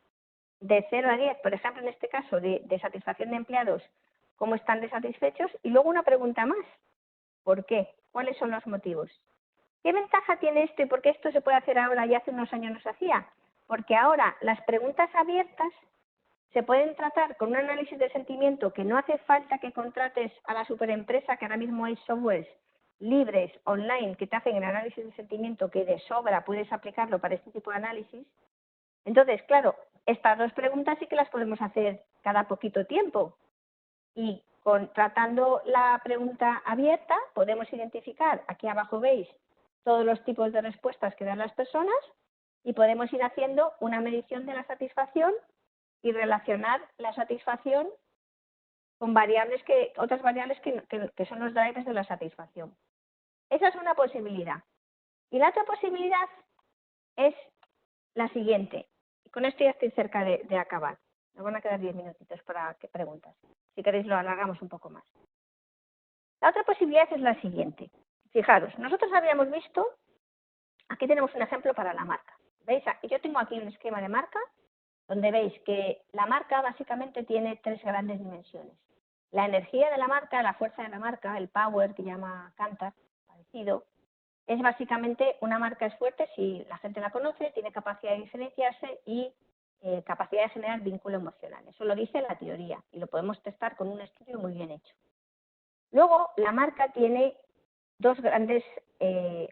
de 0 a 10, por ejemplo, en este caso, de satisfacción de empleados, cómo están de satisfechos, y luego una pregunta más, ¿por qué? ¿Cuáles son los motivos? ¿Qué ventaja tiene esto y por qué esto se puede hacer ahora y hace unos años no se hacía? Porque ahora las preguntas abiertas se pueden tratar con un análisis de sentimiento que no hace falta que contrates a la superempresa, que ahora mismo hay softwares libres, online, que te hacen el análisis de sentimiento, que de sobra puedes aplicarlo para este tipo de análisis. Entonces, claro, estas dos preguntas sí que las podemos hacer cada poquito tiempo. Y tratando la pregunta abierta, podemos identificar, aquí abajo veis, todos los tipos de respuestas que dan las personas y podemos ir haciendo una medición de la satisfacción y relacionar la satisfacción con otras variables que son los drivers de la satisfacción. Esa es una posibilidad. Y la otra posibilidad es la siguiente. Con esto ya estoy cerca de acabar. Me van a quedar 10 minutitos para que preguntas. Si queréis lo alargamos un poco más. La otra posibilidad es la siguiente. Fijaros, nosotros habíamos visto, aquí tenemos un ejemplo para la marca. ¿Veis? Yo tengo aquí un esquema de marca donde veis que la marca básicamente tiene 3 grandes dimensiones. La energía de la marca, la fuerza de la marca, el power que llama Kantar, parecido, es básicamente una marca es fuerte si la gente la conoce, tiene capacidad de diferenciarse y capacidad de generar vínculo emocional. Eso lo dice la teoría y lo podemos testar con un estudio muy bien hecho. Luego, la marca tiene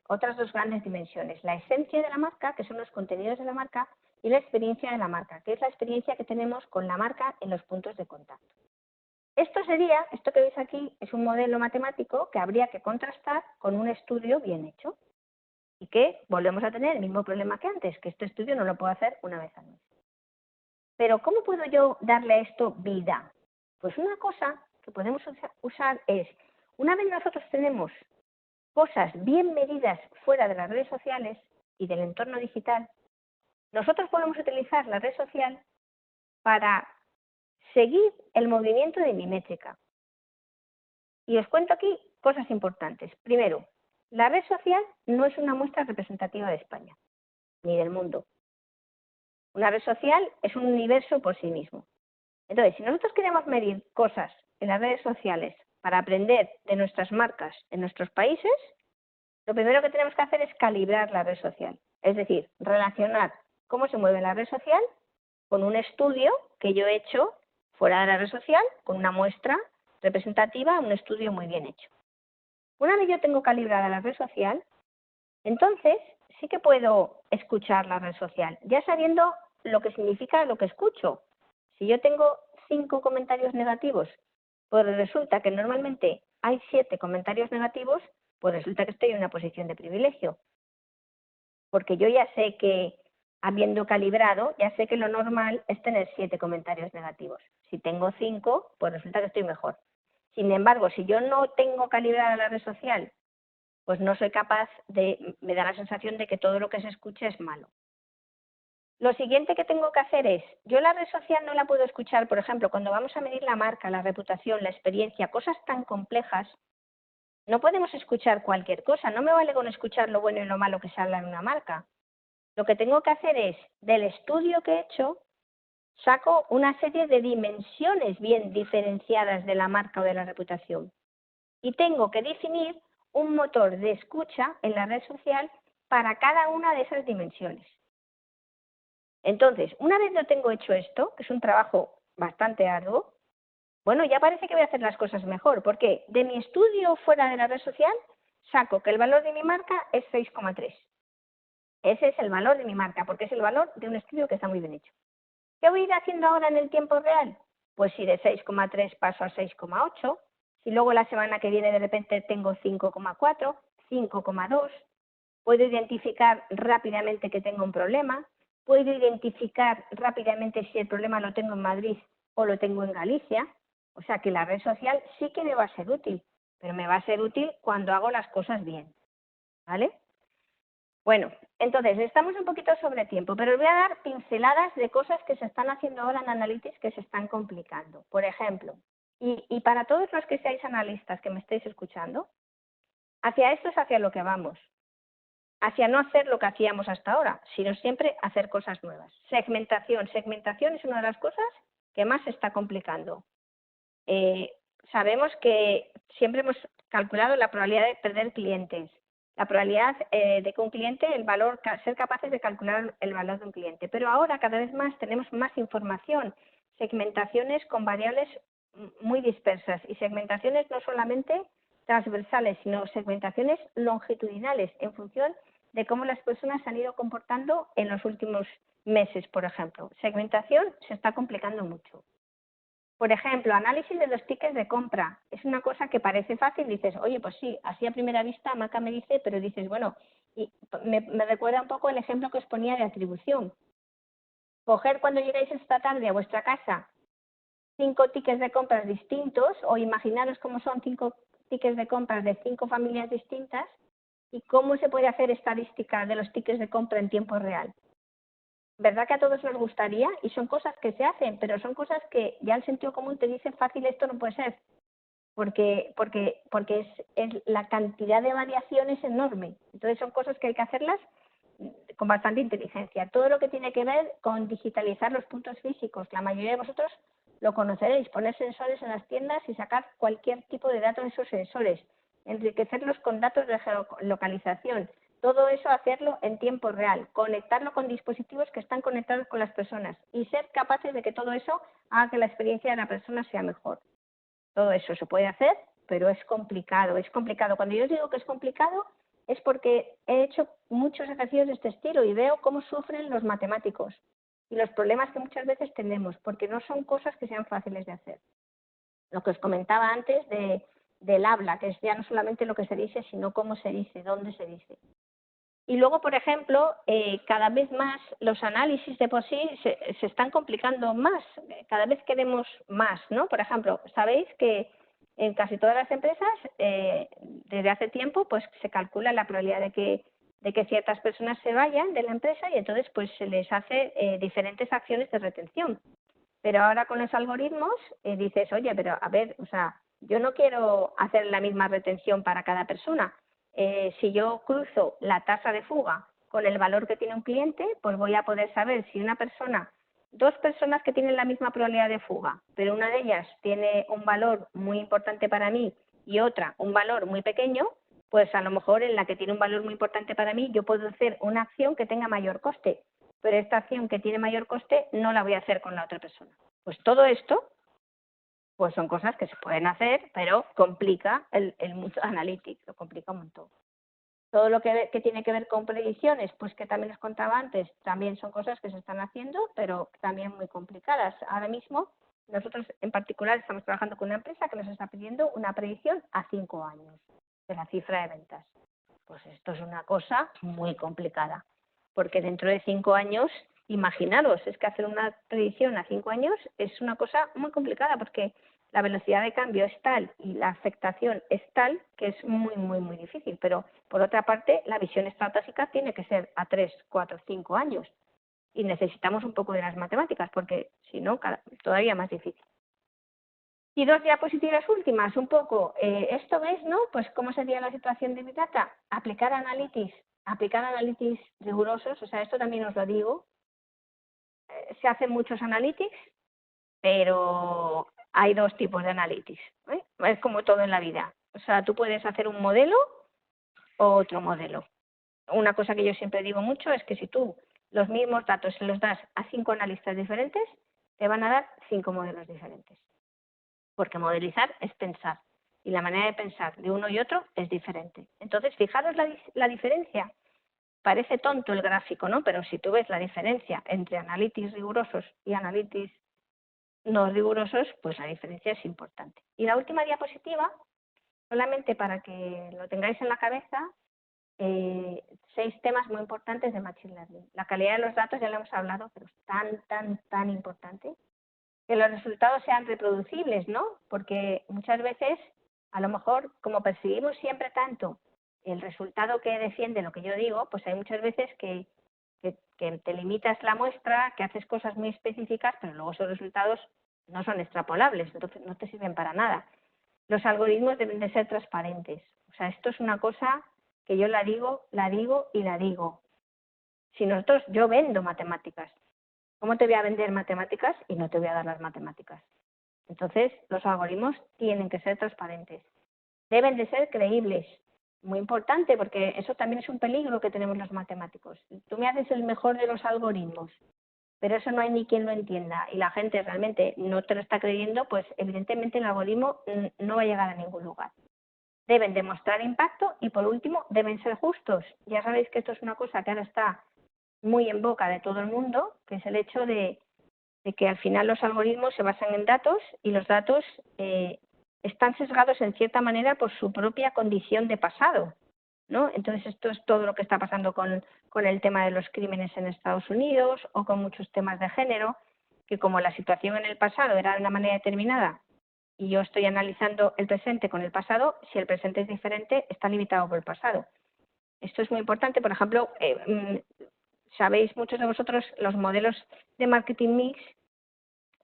otras dos grandes dimensiones. La esencia de la marca, que son los contenidos de la marca, y la experiencia de la marca, que es la experiencia que tenemos con la marca en los puntos de contacto. Esto que veis aquí, es un modelo matemático que habría que contrastar con un estudio bien hecho. Y que volvemos a tener el mismo problema que antes, que este estudio no lo puedo hacer una vez al mes. Pero ¿cómo puedo yo darle a esto vida? Pues una cosa que podemos usar es, una vez nosotros tenemos cosas bien medidas fuera de las redes sociales y del entorno digital, nosotros podemos utilizar la red social para seguir el movimiento de mi métrica. Y os cuento aquí cosas importantes. Primero, la red social no es una muestra representativa de España, ni del mundo. Una red social es un universo por sí mismo. Entonces, si nosotros queremos medir cosas en las redes sociales para aprender de nuestras marcas en nuestros países, lo primero que tenemos que hacer es calibrar la red social. Es decir, relacionar cómo se mueve la red social con un estudio que yo he hecho fuera de la red social, con una muestra representativa, un estudio muy bien hecho. Una vez yo tengo calibrada la red social, entonces sí que puedo escuchar la red social, ya sabiendo lo que significa lo que escucho. Si yo tengo 5 comentarios negativos, pues resulta que normalmente hay 7 comentarios negativos, pues resulta que estoy en una posición de privilegio. Porque yo ya sé que, habiendo calibrado, ya sé que lo normal es tener 7 comentarios negativos. Si tengo 5, pues resulta que estoy mejor. Sin embargo, si yo no tengo calibrada la red social, pues no soy capaz me da la sensación de que todo lo que se escucha es malo. Lo siguiente que tengo que hacer es, yo la red social no la puedo escuchar, por ejemplo, cuando vamos a medir la marca, la reputación, la experiencia, cosas tan complejas, no podemos escuchar cualquier cosa, no me vale con escuchar lo bueno y lo malo que se habla en una marca. Lo que tengo que hacer es, del estudio que he hecho, saco una serie de dimensiones bien diferenciadas de la marca o de la reputación. Y tengo que definir un motor de escucha en la red social para cada una de esas dimensiones. Entonces, una vez lo tengo hecho esto, que es un trabajo bastante arduo, bueno, ya parece que voy a hacer las cosas mejor, porque de mi estudio fuera de la red social saco que el valor de mi marca es 6,3. Ese es el valor de mi marca, porque es el valor de un estudio que está muy bien hecho. ¿Qué voy a ir haciendo ahora en el tiempo real? Pues si de 6,3 paso a 6,8, Si luego la semana que viene de repente tengo 5,4, 5,2, puedo identificar rápidamente que tengo un problema, puedo identificar rápidamente si el problema lo tengo en Madrid o lo tengo en Galicia. O sea que la red social sí que me va a ser útil, pero me va a ser útil cuando hago las cosas bien, ¿vale? Bueno, entonces estamos un poquito sobre tiempo, pero os voy a dar pinceladas de cosas que se están haciendo ahora en Analytics que se están complicando. Por ejemplo, y para todos los que seáis analistas que me estéis escuchando, hacia esto es hacia lo que vamos, hacia no hacer lo que hacíamos hasta ahora, sino siempre hacer cosas nuevas. Segmentación. Segmentación es una de las cosas que más se está complicando. Sabemos que siempre hemos calculado la probabilidad de perder clientes, la probabilidad de que un cliente, ser capaces de calcular el valor de un cliente. Pero ahora cada vez más tenemos más información, segmentaciones con variables muy dispersas y segmentaciones no solamente transversales, sino segmentaciones longitudinales en función de cómo las personas se han ido comportando en los últimos meses, por ejemplo. Segmentación se está complicando mucho. Por ejemplo, análisis de los tickets de compra. Es una cosa que parece fácil, dices, oye, pues sí, así a primera vista Maca me dice, pero dices, bueno, y me recuerda un poco el ejemplo que os ponía de atribución. Coger cuando llegáis esta tarde a vuestra casa 5 tickets de compras distintos, o imaginaros cómo son 5 tickets de compras de 5 familias distintas, y cómo se puede hacer estadística de los tickets de compra en tiempo real. ¿Verdad que a todos nos gustaría? Y son cosas que se hacen, pero son cosas que ya el sentido común te dice fácil, esto no puede ser, porque la cantidad de variación es enorme. Entonces son cosas que hay que hacerlas con bastante inteligencia. Todo lo que tiene que ver con digitalizar los puntos físicos, la mayoría de vosotros lo conoceréis, poner sensores en las tiendas y sacar cualquier tipo de datos de esos sensores, enriquecerlos con datos de geolocalización, todo eso hacerlo en tiempo real, conectarlo con dispositivos que están conectados con las personas y ser capaces de que todo eso haga que la experiencia de la persona sea mejor. Todo eso se puede hacer, pero es complicado, es complicado. Cuando yo os digo que es complicado es porque he hecho muchos ejercicios de este estilo y veo cómo sufren los matemáticos y los problemas que muchas veces tenemos, porque no son cosas que sean fáciles de hacer. Lo que os comentaba antes del habla, que es ya no solamente lo que se dice, sino cómo se dice, dónde se dice. Y luego, por ejemplo, cada vez más los análisis de por sí se están complicando más, cada vez queremos más, ¿no? Por ejemplo, sabéis que en casi todas las empresas, desde hace tiempo, pues se calcula la probabilidad de que ciertas personas se vayan de la empresa y entonces pues se les hace diferentes acciones de retención. Pero ahora con los algoritmos dices, oye, pero a ver, o sea, yo no quiero hacer la misma retención para cada persona. Si yo cruzo la tasa de fuga con el valor que tiene un cliente, pues voy a poder saber si dos personas que tienen la misma probabilidad de fuga, pero una de ellas tiene un valor muy importante para mí y otra un valor muy pequeño, pues a lo mejor en la que tiene un valor muy importante para mí yo puedo hacer una acción que tenga mayor coste, pero esta acción que tiene mayor coste no la voy a hacer con la otra persona. Pues todo esto pues son cosas que se pueden hacer, pero complica el mundo analytics, lo complica un montón. Todo lo que tiene que ver con predicciones, pues que también os contaba antes, también son cosas que se están haciendo, pero también muy complicadas. Ahora mismo, nosotros en particular estamos trabajando con una empresa que nos está pidiendo una predicción a 5 años de la cifra de ventas. Pues esto es una cosa muy complicada, porque dentro de 5 años, imaginaros, es que hacer una predicción a 5 años es una cosa muy complicada, porque la velocidad de cambio es tal y la afectación es tal que es muy, muy, muy difícil. Pero, por otra parte, la visión estratégica tiene que ser a 3, 4, 5 años. Y necesitamos un poco de las matemáticas, porque si no, todavía más difícil. Y 2 diapositivas últimas, un poco, esto ves, ¿no? Pues cómo sería la situación de Big Data. Aplicar analytics rigurosos, o sea, esto también os lo digo. Se hacen muchos analytics, pero hay 2 tipos de analytics, ¿eh? Es como todo en la vida. O sea, tú puedes hacer un modelo o otro modelo. Una cosa que yo siempre digo mucho es que si tú los mismos datos se los das a 5 analistas diferentes, te van a dar 5 modelos diferentes. Porque modelizar es pensar y la manera de pensar de uno y otro es diferente. Entonces, fijaros la diferencia. Parece tonto el gráfico, ¿no? Pero si tú ves la diferencia entre analytics rigurosos y analytics no rigurosos, pues la diferencia es importante. Y la última diapositiva, solamente para que lo tengáis en la cabeza, 6 temas muy importantes de Machine Learning. La calidad de los datos ya lo hemos hablado, pero es tan importante. Que los resultados sean reproducibles, ¿no? Porque muchas veces, a lo mejor, como perseguimos siempre tanto el resultado que defiende lo que yo digo, pues hay muchas veces que te limitas la muestra, que haces cosas muy específicas, pero luego esos resultados no son extrapolables, entonces no te sirven para nada. Los algoritmos deben de ser transparentes. O sea, esto es una cosa que yo la digo y la digo. Si nosotros, yo vendo matemáticas. ¿Cómo te voy a vender matemáticas y no te voy a dar las matemáticas? Entonces, los algoritmos tienen que ser transparentes. Deben de ser creíbles. Muy importante, porque eso también es un peligro que tenemos los matemáticos. Tú me haces el mejor de los algoritmos, pero eso no hay ni quien lo entienda y la gente realmente no te lo está creyendo, pues evidentemente el algoritmo no va a llegar a ningún lugar. Deben demostrar impacto y, por último, deben ser justos. Ya sabéis que esto es una cosa que ahora está muy en boca de todo el mundo, que es el hecho de que al final los algoritmos se basan en datos y los datos están sesgados en cierta manera por su propia condición de pasado, ¿no? Entonces esto es todo lo que está pasando con el tema de los crímenes en Estados Unidos o con muchos temas de género, que como la situación en el pasado era de una manera determinada y yo estoy analizando el presente con el pasado, si el presente es diferente, está limitado por el pasado. Esto es muy importante, por ejemplo, sabéis muchos de vosotros los modelos de marketing mix,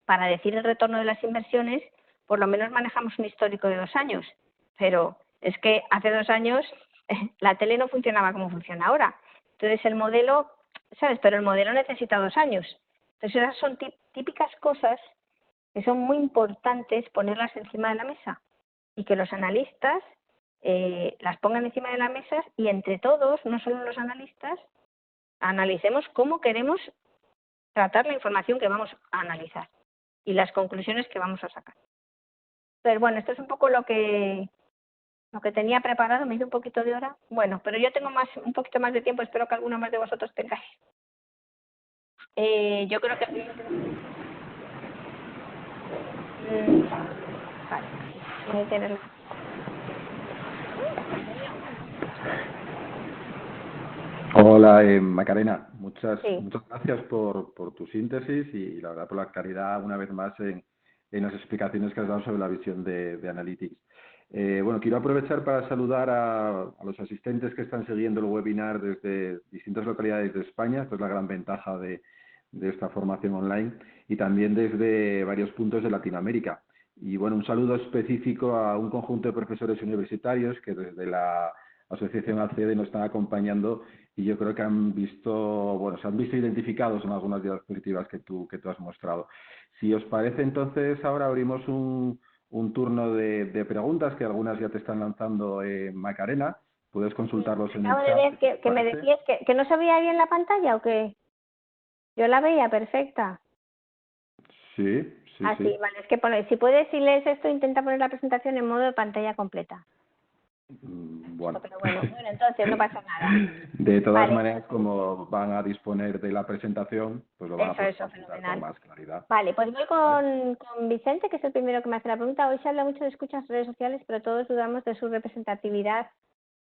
para decir el retorno de las inversiones, por lo menos manejamos un histórico de 2 años, pero es que hace 2 años la tele no funcionaba como funciona ahora. Entonces el modelo, ¿sabes? Pero el modelo necesita 2 años. Entonces esas son típicas cosas que son muy importantes ponerlas encima de la mesa y que los analistas las pongan encima de la mesa y entre todos, no solo los analistas, analicemos cómo queremos tratar la información que vamos a analizar y las conclusiones que vamos a sacar. Pero bueno, esto es un poco lo que tenía preparado, me hice un poquito de hora. Bueno, pero yo tengo un poquito más de tiempo, espero que alguno más de vosotros tengáis. Yo creo que... vale, voy a tenerlo. Hola, Macarena. Muchas Sí. gracias por tu síntesis y la verdad por la claridad una vez más en las explicaciones que has dado sobre la visión de Analytics. Bueno, quiero aprovechar para saludar a los asistentes que están siguiendo el webinar desde distintas localidades de España. Esta es la gran ventaja de esta formación online y también desde varios puntos de Latinoamérica. Y bueno, un saludo específico a un conjunto de profesores universitarios que desde la Asociación ACD nos están acompañando y yo creo que se han visto identificados en algunas de las diapositivas que tú has mostrado. Si os parece, entonces ahora abrimos un turno de preguntas, que algunas ya te están lanzando Macarena. Puedes consultarlos en el Acabo de chat. ver que me decías que no se veía bien la pantalla o que yo la veía perfecta. Sí. Sí, vale, es que si puedes, si lees esto, intenta poner la presentación en modo de pantalla completa. Bueno. Pero bueno, entonces no pasa nada. De todas maneras, como van a disponer de la presentación, pues lo van a poder consultar con fenomenal. más claridad. Vale, pues voy con Vicente, que es el primero que me hace la pregunta. Hoy se habla mucho de escuchas en redes sociales, pero todos dudamos de su representatividad.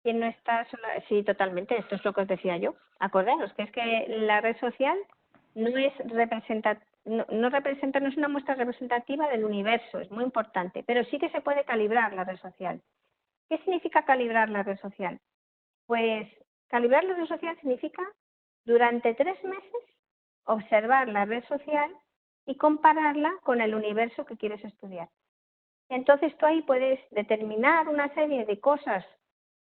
¿Quién no está sola? Sí, totalmente, esto es lo que os decía yo. Acordaros que es que la red social no es no es una muestra representativa del universo, es muy importante, pero sí que se puede calibrar la red social. ¿Qué significa calibrar la red social? Pues calibrar la red social significa durante 3 meses observar la red social y compararla con el universo que quieres estudiar. Entonces tú ahí puedes determinar una serie de cosas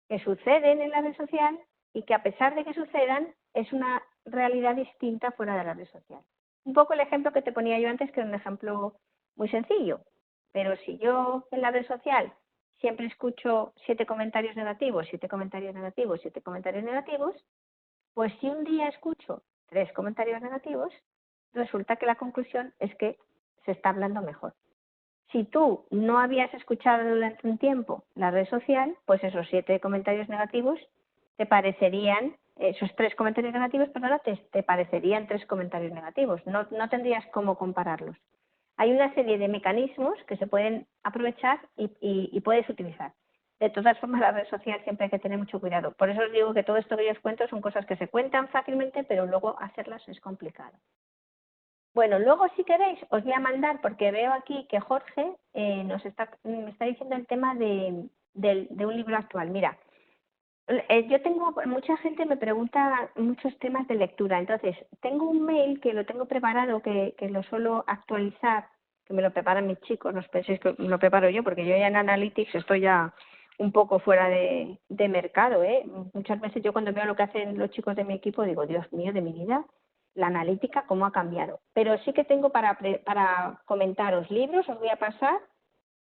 que suceden en la red social y que a pesar de que sucedan es una realidad distinta fuera de la red social. Un poco el ejemplo que te ponía yo antes, que era un ejemplo muy sencillo, pero si yo en la red social siempre escucho 7 comentarios negativos, 7 comentarios negativos, 7 comentarios negativos, pues si un día escucho 3 comentarios negativos, resulta que la conclusión es que se está hablando mejor. Si tú no habías escuchado durante un tiempo la red social, pues esos 7 comentarios negativos te parecerían, esos 3 comentarios negativos, perdona, te parecerían 3 comentarios negativos. No tendrías cómo compararlos. hay una serie de mecanismos que se pueden aprovechar y puedes utilizar. De todas formas, la red social siempre hay que tener mucho cuidado. Por eso os digo que todo esto que yo os cuento son cosas que se cuentan fácilmente, pero luego hacerlas es complicado. Bueno, luego si queréis os voy a mandar, porque veo aquí que Jorge me está diciendo el tema de un libro actual. Mira, yo tengo, mucha gente me pregunta muchos temas de lectura, entonces tengo un mail que lo tengo preparado, que lo suelo actualizar, que me lo preparan mis chicos, no os penséis que me lo preparo yo, porque yo ya en Analytics estoy ya un poco fuera de mercado, ¿eh? Muchas veces yo cuando veo lo que hacen los chicos de mi equipo digo, Dios mío, de mi vida, la analítica cómo ha cambiado. Pero sí que tengo para comentaros libros, os voy a pasar,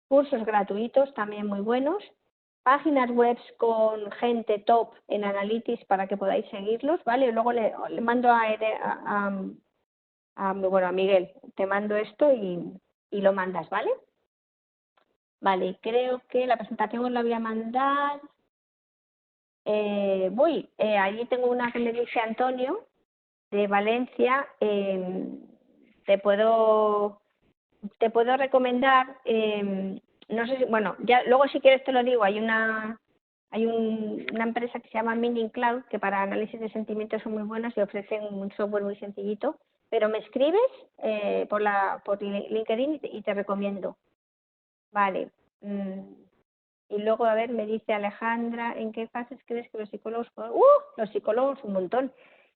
cursos gratuitos también muy buenos, páginas web con gente top en Analytics para que podáis seguirlos, ¿vale? Y luego le mando a Miguel, te mando esto y lo mandas, ¿vale? Vale, creo que la presentación os la voy a mandar. Allí tengo una que me dice Antonio, de Valencia. Te puedo recomendar, no sé si, bueno, ya luego si quieres te lo digo, hay una empresa que se llama Meaning Cloud, que para análisis de sentimientos son muy buenas y ofrecen un software muy sencillito, pero me escribes por LinkedIn y te recomiendo. Vale. Y luego, a ver, me dice Alejandra, ¿en qué fases crees que los psicólogos... Los psicólogos un montón.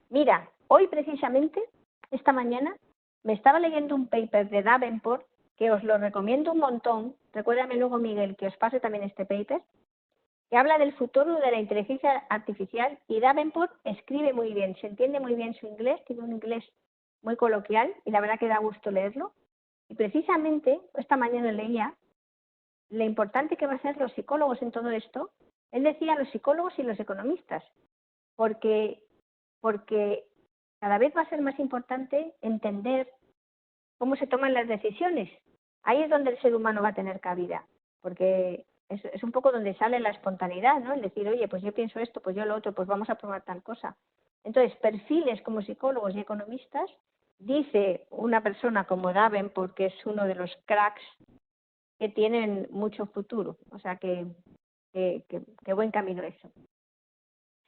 Mira, hoy precisamente, esta mañana, me estaba leyendo un paper de Davenport, que os lo recomiendo un montón. Recuérdame luego, Miguel, que os pase también este paper, que habla del futuro de la inteligencia artificial, y Davenport escribe muy bien, se entiende muy bien su inglés, tiene un inglés muy coloquial, y la verdad que da gusto leerlo. Y precisamente, esta mañana leía lo importante que va a ser los psicólogos en todo esto. Él decía los psicólogos y los economistas, porque cada vez va a ser más importante entender cómo se toman las decisiones. Ahí es donde el ser humano va a tener cabida, porque es un poco donde sale la espontaneidad, ¿no? El decir, oye, pues yo pienso esto, pues yo lo otro, pues vamos a probar tal cosa. Entonces, perfiles como psicólogos y economistas, dice una persona como Davenport, porque es uno de los cracks, que tienen mucho futuro, o sea que buen camino eso.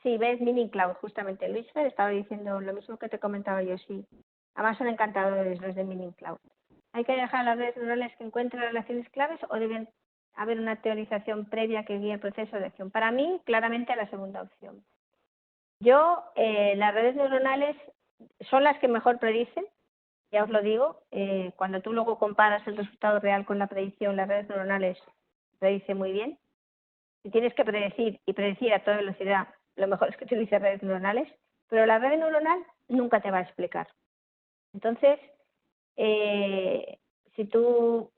Sí, ves, Meaning Cloud, justamente Luis Fer estaba diciendo lo mismo que te comentaba yo, sí. Además son encantadores los de Meaning Cloud. ¿Hay que dejar a las redes neuronales que encuentren relaciones claves o deben haber una teorización previa que guíe el proceso de acción? Para mí, claramente la segunda opción. Las redes neuronales son las que mejor predicen, ya os lo digo, cuando tú luego comparas el resultado real con la predicción, las redes neuronales predicen muy bien. Si tienes que predecir a toda velocidad, lo mejor es que utilices redes neuronales, pero la red neuronal nunca te va a explicar. Entonces, si tú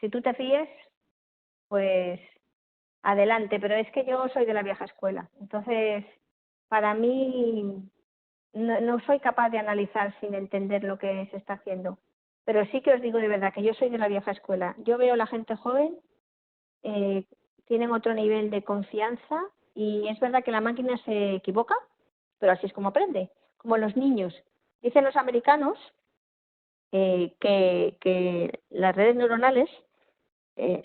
te fíes, pues adelante, pero es que yo soy de la vieja escuela. Entonces, para mí no soy capaz de analizar sin entender lo que se está haciendo. Pero sí que os digo de verdad que yo soy de la vieja escuela. Yo veo a la gente joven, tienen otro nivel de confianza y es verdad que la máquina se equivoca, pero así es como aprende, como los niños. Dicen los americanos que las redes neuronales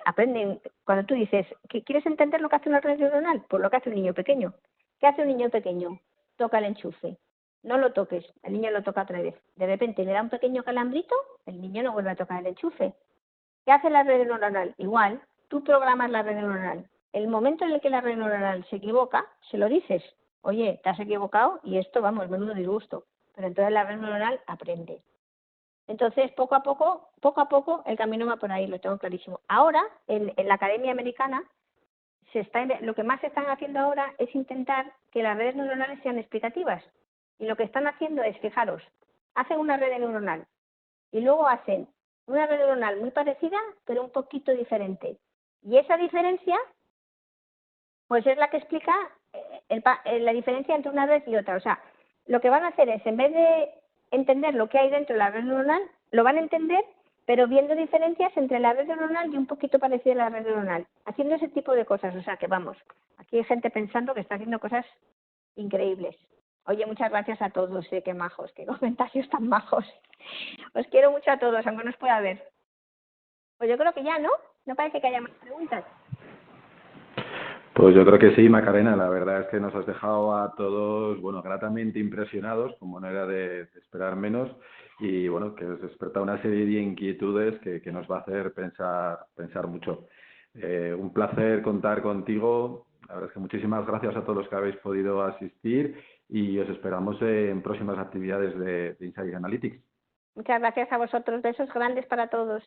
aprenden, cuando tú dices, ¿quieres entender lo que hace una red neuronal? Pues lo que hace un niño pequeño. ¿Qué hace un niño pequeño? Toca el enchufe. No lo toques, el niño lo toca otra vez. De repente le da un pequeño calambrito, el niño no vuelve a tocar el enchufe. ¿Qué hace la red neuronal? Igual, tú programas la red neuronal. El momento en el que la red neuronal se equivoca, se lo dices. Oye, te has equivocado y esto, vamos, menudo disgusto. Pero entonces la red neuronal aprende. Entonces, poco a poco, el camino va por ahí, lo tengo clarísimo. Ahora, en la Academia Americana, lo que más están haciendo ahora es intentar que las redes neuronales sean explicativas. Y lo que están haciendo es, fijaros, hacen una red neuronal y luego hacen una red neuronal muy parecida, pero un poquito diferente. Y esa diferencia, pues es la que explica la diferencia entre una red y otra. O sea, lo que van a hacer es, en vez de entender lo que hay dentro de la red neuronal, lo van a entender, pero viendo diferencias entre la red neuronal y un poquito parecida a la red neuronal, haciendo ese tipo de cosas. O sea, que vamos, aquí hay gente pensando que está haciendo cosas increíbles. Oye, muchas gracias a todos, qué majos, qué comentarios tan majos. Os quiero mucho a todos, aunque no os pueda ver. Pues yo creo que ya, ¿no? No parece que haya más preguntas. Pues yo creo que sí, Macarena. La verdad es que nos has dejado a todos, bueno, gratamente impresionados, como no era de esperar menos, y bueno, que os desperta una serie de inquietudes que nos va a hacer pensar mucho. Un placer contar contigo. La verdad es que muchísimas gracias a todos los que habéis podido asistir y os esperamos en próximas actividades de Insight Analytics. Muchas gracias a vosotros. Besos grandes para todos.